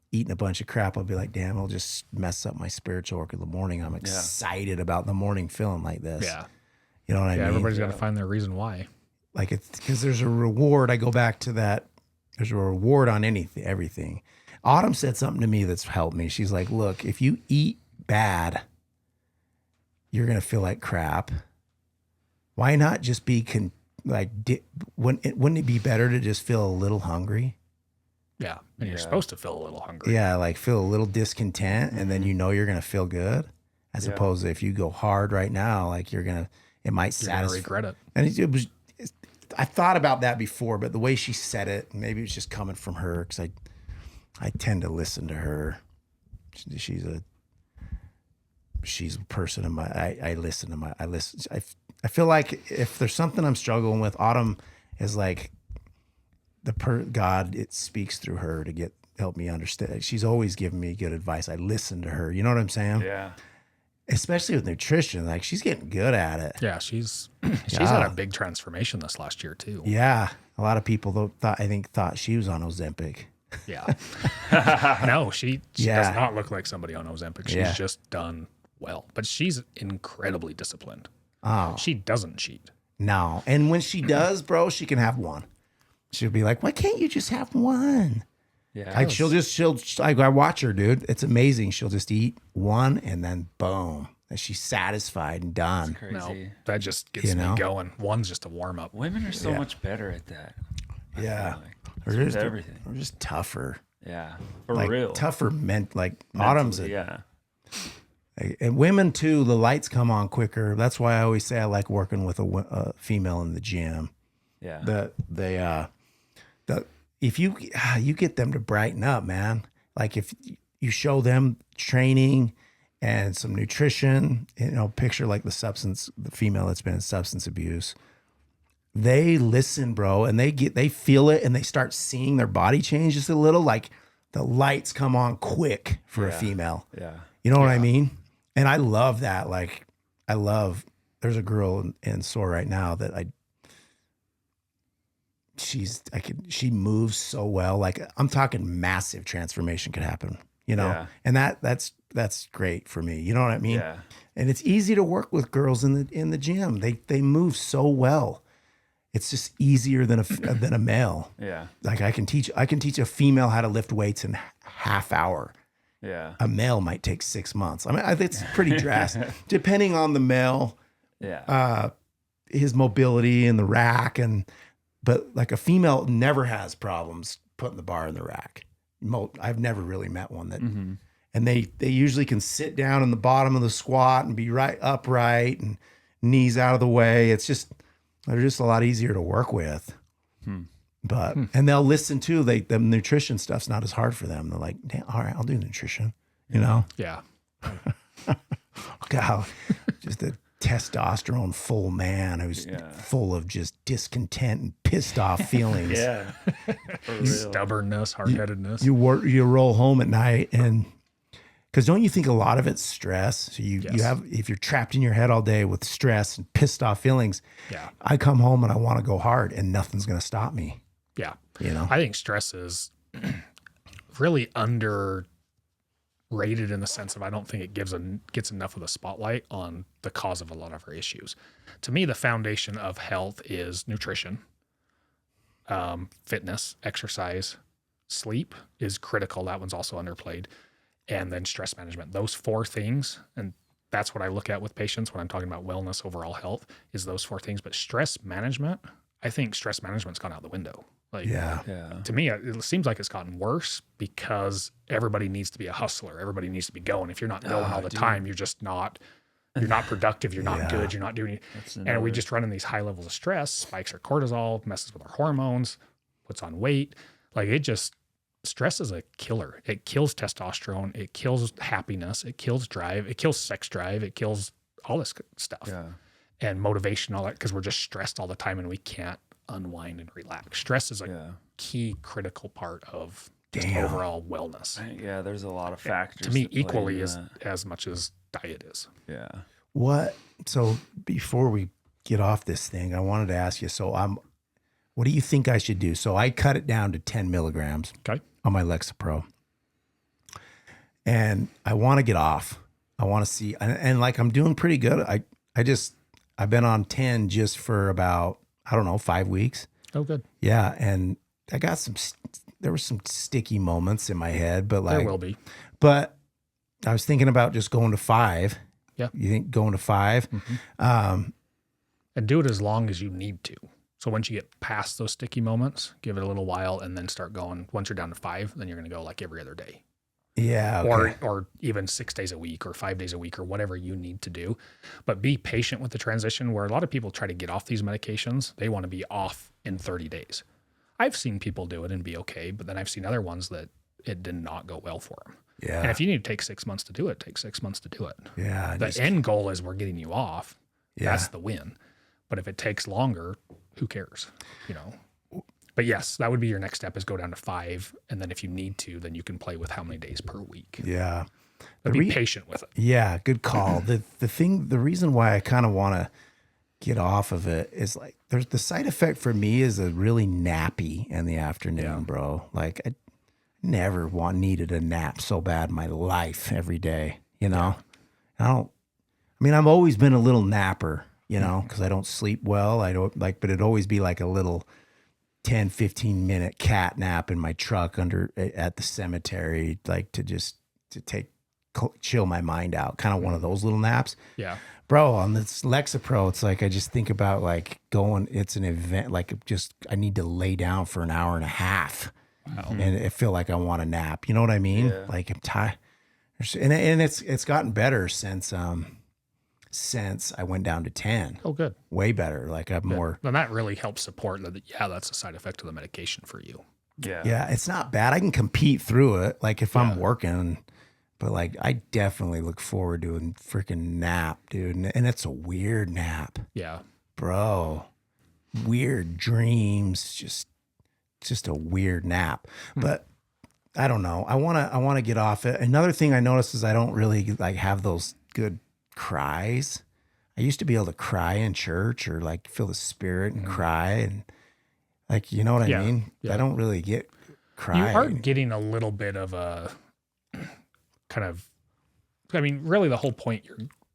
eating a bunch of crap, I'll be like, damn, I'll just mess up my spiritual work in the morning. I'm excited about the morning feeling like this. Yeah. You know what I mean? Everybody's got to find their reason why. Like, it's because there's a reward. I go back to that. There's a reward on everything. Autumn said something to me that's helped me. She's like, look, if you eat bad, you're going to feel like crap. Why not just be wouldn't it be better to just feel a little hungry? Yeah. And you're supposed to feel a little hungry. Yeah. Like, feel a little discontent, and then you're going to feel good, as opposed to if you go hard right now, like it might satisfy. Regret it. And I thought about that before, but the way she said it, maybe it's just coming from her, because I tend to listen to her. She's a person I listen. I feel like if there's something I'm struggling with, Autumn is like God. It speaks through her to help me understand. She's always given me good advice. I listen to her. You know what I'm saying? Yeah. Especially with nutrition, like, she's getting good at it. Yeah, she's had a big transformation this last year too. Yeah, a lot of people thought she was on Ozempic. Yeah. No, she does not look like somebody on Ozempic. She's just done well, but she's incredibly disciplined. Oh, she doesn't cheat. No, and when she does, bro, she can have one. She'll be like, "Why can't you just have one?" Yeah, like I watch her, dude. It's amazing. She'll just eat one and then boom. that she's satisfied and done. Crazy. No, that just gets me going. One's just a warm up. Women are so much better at that. Yeah. Everything. They're just tougher. Yeah. For like, real. Tougher like Mentally, Autumn's and women too, the lights come on quicker. That's why I always say I like working with a female in the gym. Yeah. If you get them to brighten up, man. Like if you show them training and some nutrition, picture like the female that's been in substance abuse. They listen, bro, and they feel it and they start seeing their body change just a little. Like the lights come on quick for a female. Yeah. You know what I mean? And I love that. Like there's a girl in SOAR right now that she moves so well. Like I'm talking massive transformation could happen, and that's great for me. You know what I mean? Yeah. And it's easy to work with girls in the gym. They move so well. It's just easier than a male. Yeah. Like I can teach a female how to lift weights in half hour. Yeah. A male might take 6 months. I mean, it's pretty drastic depending on the male. Yeah. His mobility in the rack but like a female never has problems putting the bar in the rack. I've never really met one that, and they usually can sit down in the bottom of the squat and be right upright and knees out of the way. They're just a lot easier to work with. But and they'll listen too. The nutrition stuff's not as hard for them. They're like, damn, all right, I'll do nutrition. Yeah. God, just a testosterone full man who's full of just discontent and pissed off feels. Yeah. For real. Stubbornness, hard-headedness. You roll home at night and because don't you think a lot of it's stress? So you have, if you're trapped in your head all day with stress and pissed off feelings, I come home and I want to go hard and nothing's going to stop me. Yeah. I think stress is really underrated in the sense of I don't think it gets enough of the spotlight on the cause of a lot of our issues. To me, the foundation of health is nutrition, fitness, exercise, sleep is critical. That one's also underplayed. And then stress management. Those 4 things, and that's what I look at with patients when I'm talking about wellness, overall health, is those 4 things. But stress management, I think stress management's gone out the window. Like, to me, it seems like it's gotten worse because everybody needs to be a hustler. Everybody needs to be going. If you're not going all the time, you're just not. You're not productive. You're not good. You're not doing it. And we just run in these high levels of stress, spikes our cortisol, messes with our hormones, puts on weight. Like stress is a killer. It kills testosterone. It kills happiness. It kills drive. It kills sex drive. It kills all this stuff and motivation, all that, because we're just stressed all the time and we can't unwind and relax. Stress is a key critical part of just overall wellness. Yeah, there's a lot of factors. To me, equally as much as diet is. Yeah. So before we get off this thing, I wanted to ask you, what do you think I should do? So I cut it down to 10 milligrams on my Lexapro. And I want to get off. I want to see, and like I'm doing pretty good. I've been on 10 just for about, 5 weeks. Oh, good. Yeah. And I got there were some sticky moments in my head, but there will be. But I was thinking about just going to 5. Yeah. You think going to 5? And do it as long as you need to. So once you get past those sticky moments, give it a little while and then start going. Once you're down to 5, then you're going to go like every other day. Yeah. Okay. Or even 6 days a week or 5 days a week or whatever you need to do. But be patient with the transition where a lot of people try to get off these medications. They want to be off in 30 days. I've seen people do it and be okay, but then I've seen other ones that it did not go well for them. Yeah. And if you need to take 6 months to do it, take 6 months to do it. Yeah. The end goal is we're getting you off. Yeah. That's the win. But if it takes longer, who cares? But yes, that would be your next step is go down to 5. And then if you need to, then you can play with how many days per week. Yeah. But be patient with it. Yeah. Good call. The reason why I kind of want to get off of it is like, there's the side effect for me is a really nappy in the afternoon, bro. Like I never needed a nap so bad in my life every day, I've always been a little napper, because I don't sleep well. I don't but it'd always be like a little 10, 15 minute cat nap in my truck at the cemetery, like to take chill my mind out. Kind of one of those little naps. Yeah. Bro, on this Lexapro, it's like I just think about like going, it's an event, like I need to lay down for an hour and a half. Wow. And I feel like I want a nap. You know what I mean? Yeah. Like I'm tired. And it's gotten better since I went down to 10. Oh, good. Way better. Like I'm more. Then that really helps support that. Yeah, that's a side effect of the medication for you. Yeah. Yeah, it's not bad. I can compete through it. Like if I'm working. But like, I definitely look forward to a freaking nap, dude. And it's a weird nap. Yeah. Bro, weird dreams, just a weird nap. But I don't know. I want to get off it. Another thing I noticed is I don't really like have those good cries. I used to be able to cry in church or like feel the spirit and cry. And like, you know what I mean? Yeah. I don't really get crying. You are getting a little bit of a kind of, I mean, really the whole point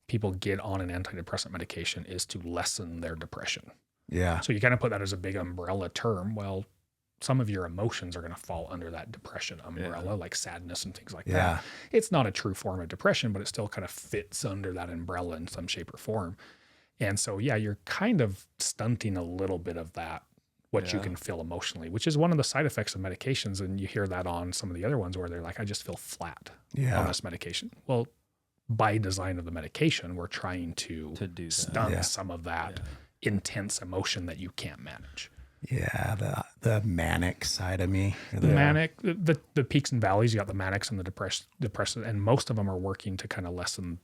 people get on an antidepressant medication is to lessen their depression. Yeah. So you kind of put that as a big umbrella term. Well, some of your emotions are going to fall under that depression umbrella, like sadness and things like that. It's not a true form of depression, but it still kind of fits under that umbrella in some shape or form. And so, you're kind of stunting a little bit of that, what you can feel emotionally, which is one of the side effects of medications. And you hear that on some of the other ones where they're like, I just feel flat on this medication. Well, by design of the medication, we're trying to stun some of that intense emotion that you can't manage. Yeah, the manic side of me. The manic, the peaks and valleys, you got the manics and the depressive, and most of them are working to kind of lessen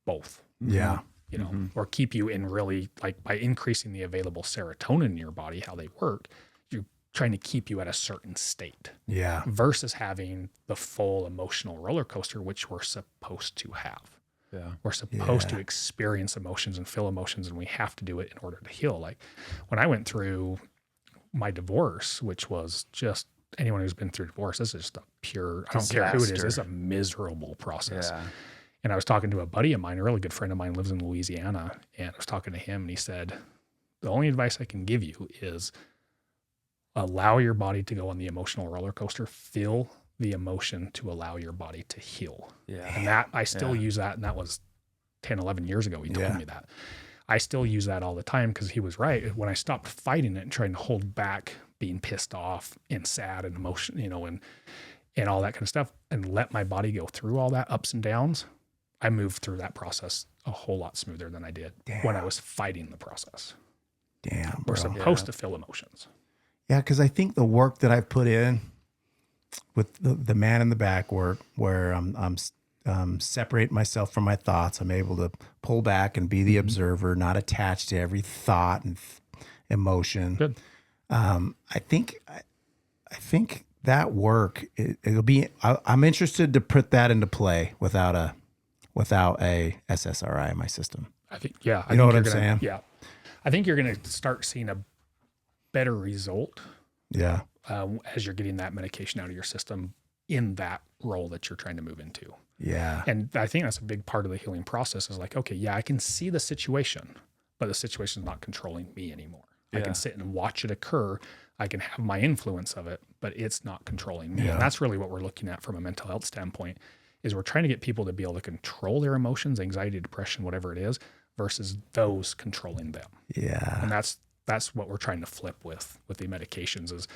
both. Yeah. You know, or keep you in really, like by increasing the available serotonin in your body, how they work, you're trying to keep you at a certain state. Yeah. Versus having the full emotional roller coaster, which we're supposed to have. Yeah. We're supposed to experience emotions and feel emotions, and we have to do it in order to heal. Like when I went through my divorce, which was just, anyone who's been through divorce, this is just a pure, I don't care who it is, it's a miserable process. Yeah. And I was talking to a buddy of mine, a really good friend of mine, lives in Louisiana, and I was talking to him, and he said, the only advice I can give you is allow your body to go on the emotional roller coaster, feel the emotion to allow your body to heal. Yeah. And that, I still use that, and that was 10, 11 years ago he told me that. I still use that all the time because he was right. When I stopped fighting it and trying to hold back being pissed off and sad and emotion, you know, and all that kind of stuff, and let my body go through all that ups and downs, I moved through that process a whole lot smoother than I did when I was fighting the process. Damn, we're supposed to feel emotions. Yeah, because I think the work that I've put in with the man in the back work, where I'm separating myself from my thoughts, I'm able to pull back and be the observer, not attached to every thought and emotion. Good. I think that work, it'll be. I'm interested to put that into play without a SSRI in my system. I think, you know what I'm saying? Yeah. I think you're going to start seeing a better result. Yeah. As you're getting that medication out of your system in that role that you're trying to move into. Yeah. And I think that's a big part of the healing process is like, okay, I can see the situation, but the situation is not controlling me anymore. Yeah. I can sit and watch it occur. I can have my influence of it, but it's not controlling me. Yeah. And that's really what we're looking at from a mental health standpoint is we're trying to get people to be able to control their emotions, anxiety, depression, whatever it is, versus those controlling them. Yeah. And that's what we're trying to flip with the medications is,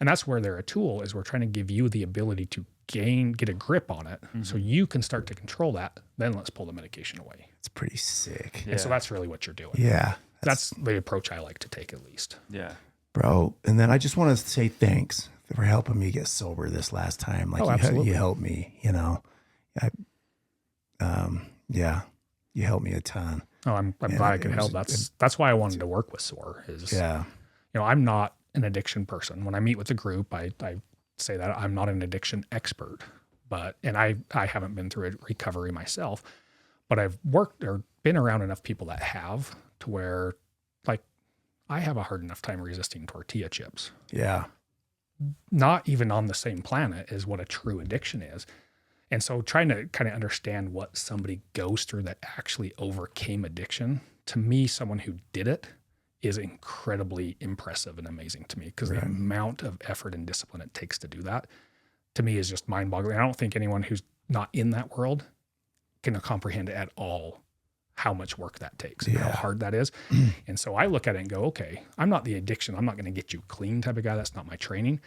and that's where they're a tool is we're trying to give you the ability to get a grip on it so you can start to control that. Then let's pull the medication away. It's pretty sick. And so that's really what you're doing. Yeah. That's the approach I like to take at least. Yeah. Bro. And then I just want to say thanks for helping me get sober this last time. Like you helped me, you know, you helped me a ton. Oh, I'm glad I could help. That's why I wanted to work with SOAR is, I'm not an addiction person. When I meet with a group, I say that I'm not an addiction expert, and I haven't been through a recovery myself, but I've worked or been around enough people that have to where like I have a hard enough time resisting tortilla chips. Yeah. Not even on the same planet as what a true addiction is. And so trying to kind of understand what somebody goes through that actually overcame addiction, to me, someone who did it is incredibly impressive and amazing to me because the amount of effort and discipline it takes to do that, to me, is just mind-boggling. I don't think anyone who's not in that world can comprehend at all how much work that takes and how hard that is. And so I look at it and go, okay, I'm not the addiction. I'm not going to get you clean type of guy. That's not my training.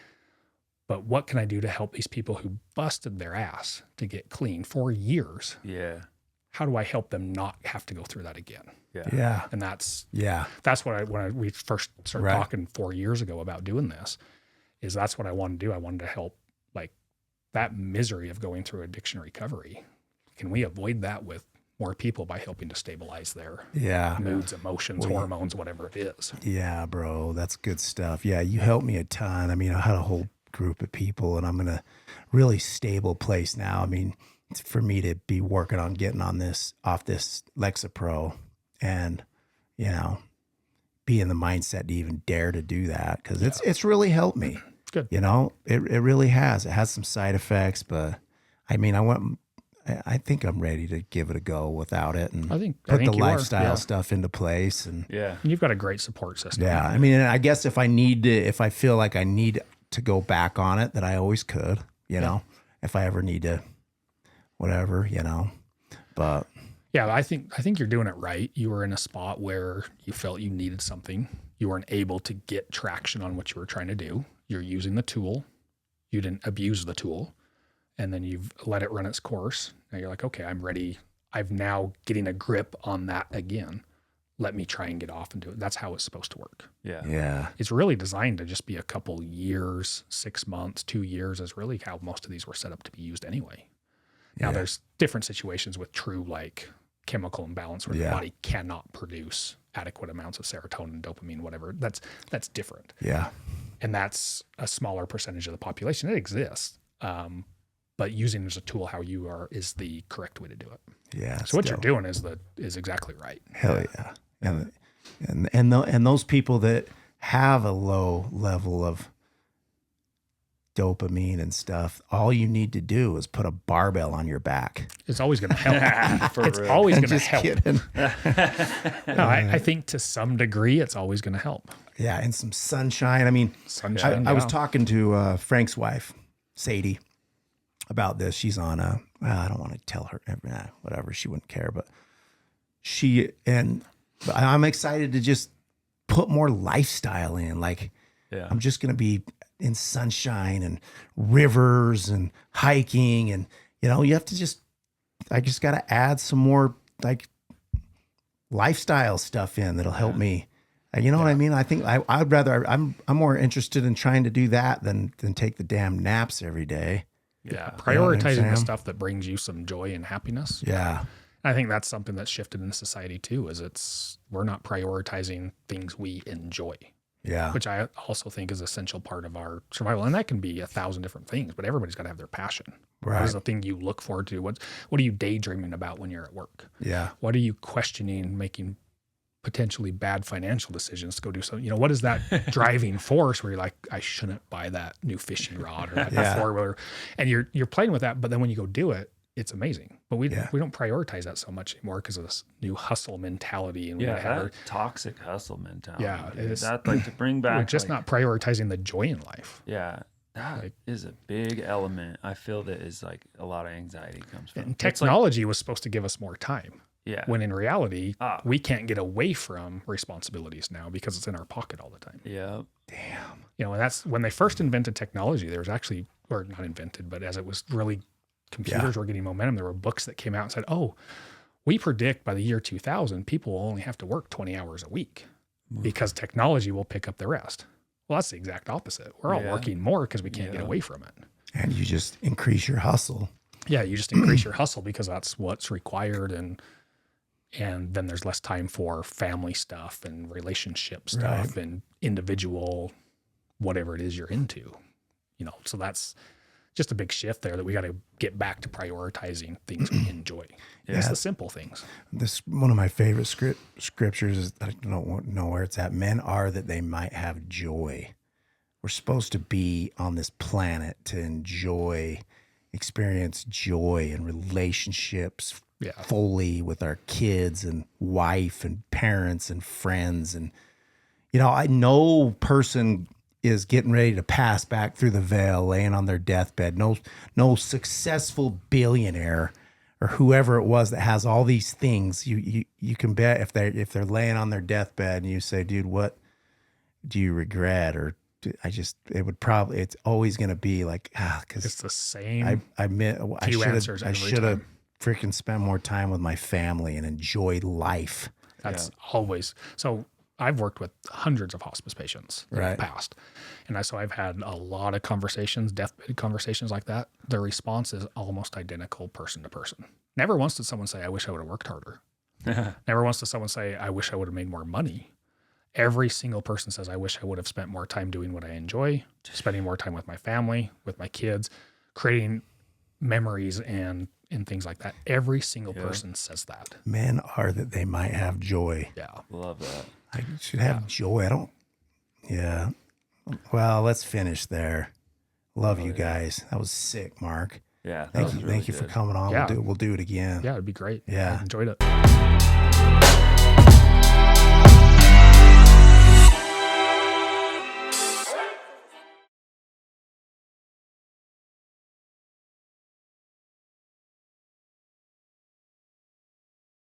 But what can I do to help these people who busted their ass to get clean for years? Yeah. How do I help them not have to go through that again? Yeah. And that's what when we first started talking 4 years ago about doing this, is that's what I wanted to do. I wanted to help like that misery of going through addiction recovery. Can we avoid that with more people by helping to stabilize their moods, emotions, hormones, whatever it is? Yeah, bro, that's good stuff. Yeah, you helped me a ton. I mean, I had a whole group of people, and I'm in a really stable place now. I mean, for me to be working on getting on off this Lexapro and, you know, be in the mindset to even dare to do that, because it's really helped me. Good. You know, it really has. It has some side effects, but I mean, I think I'm ready to give it a go without it and put the lifestyle stuff into place. And you've got a great support system. Yeah. I mean, I guess if I feel like I need to go back on it, that I always could, you know, if I ever need to, whatever, you know, but yeah, I think you're doing it right. You were in a spot where you felt you needed something. You weren't able to get traction on what you were trying to do. You're using the tool. You didn't abuse the tool. And then you've let it run its course. Now you're like, okay, I'm ready. I'm now getting a grip on that again. Let me try and get off and do it. That's how it's supposed to work. Yeah. It's really designed to just be a couple years, 6 months, 2 years is really how most of these were set up to be used anyway. Now there's different situations with true like chemical imbalance where the body cannot produce adequate amounts of serotonin, dopamine, whatever. That's different. Yeah. And that's a smaller percentage of the population. It exists. But using it as a tool how you are is the correct way to do it. Yeah. So what you're doing is exactly right. Hell yeah. And those people that have a low level of dopamine and stuff, all you need to do is put a barbell on your back. It's always going to help. It's always going to help. Kidding. No, I think to some degree it's always going to help. Yeah, and some sunshine. I mean, I was talking to Frank's wife, Sadie, about this. She's on I don't want to tell her, whatever, she wouldn't care, but I'm excited to just put more lifestyle in. Like, I'm just going to be in sunshine and rivers and hiking. And, you know, I just got to add some more like lifestyle stuff in that'll help me. You know what I mean? I think I'd rather, I'm more interested in trying to do that than take the damn naps every day. Yeah. Prioritizing the stuff that brings you some joy and happiness. Yeah. I think that's something that's shifted in society too, is we're not prioritizing things we enjoy. Yeah. Which I also think is an essential part of our survival. And that can be 1,000 different things, but everybody's got to have their passion. Right. What is the thing you look forward to? What are you daydreaming about when you're at work? Yeah. What are you questioning, making potentially bad financial decisions to go do something? You know, what is that driving force where you're like, I shouldn't buy that new fishing rod or that four-wheeler, and you're playing with that, but then when you go do it, it's amazing. But we don't prioritize that so much anymore because of this new hustle mentality and that toxic hustle mentality. Yeah, it's that like to bring back. We're just not prioritizing the joy in life. Yeah, that is a big element. I feel that is like a lot of anxiety comes from. And technology was supposed to give us more time. Yeah. When in reality, we can't get away from responsibilities now because it's in our pocket all the time. Yeah. Damn. You know, and that's when they first invented technology. There was actually, or not invented, but as it was really computers were getting momentum, there were books that came out and said, oh, we predict by the year 2000, people will only have to work 20 hours a week because technology will pick up the rest. Well, that's the exact opposite. We're all working more because we can't get away from it. And you just increase your hustle. Yeah, you just increase your hustle because that's what's required, and then there's less time for family stuff and relationship stuff and individual, whatever it is you're into, you know. So that's just a big shift there that we got to get back to prioritizing things we enjoy. It's the simple things. This one of my favorite scriptures is, I don't know where it's at. Men are that they might have joy. We're supposed to be on this planet to experience joy and relationships fully with our kids and wife and parents and friends. And, you know, no person is getting ready to pass back through the veil, laying on their deathbed. No successful billionaire or whoever it was that has all these things. You can bet if they're laying on their deathbed and you say, dude, what do you regret? Or it's always going to be like, because it's the same. I should have freaking spent more time with my family and enjoyed life. That's always so. I've worked with hundreds of hospice patients in the past. And so I've had a lot of conversations, deathbed conversations like that. Their response is almost identical person to person. Never once did someone say, I wish I would have worked harder. Never once did someone say, I wish I would have made more money. Every single person says, I wish I would have spent more time doing what I enjoy, spending more time with my family, with my kids, creating memories and things like that. Every single person says that. Men are that they might have joy. Yeah. Love that. I should have joy. Well, let's finish there. Love you guys. That was sick, Mark. Yeah. Thank you for coming on. Yeah. We'll do it again. Yeah, it'd be great. Yeah. I enjoyed it.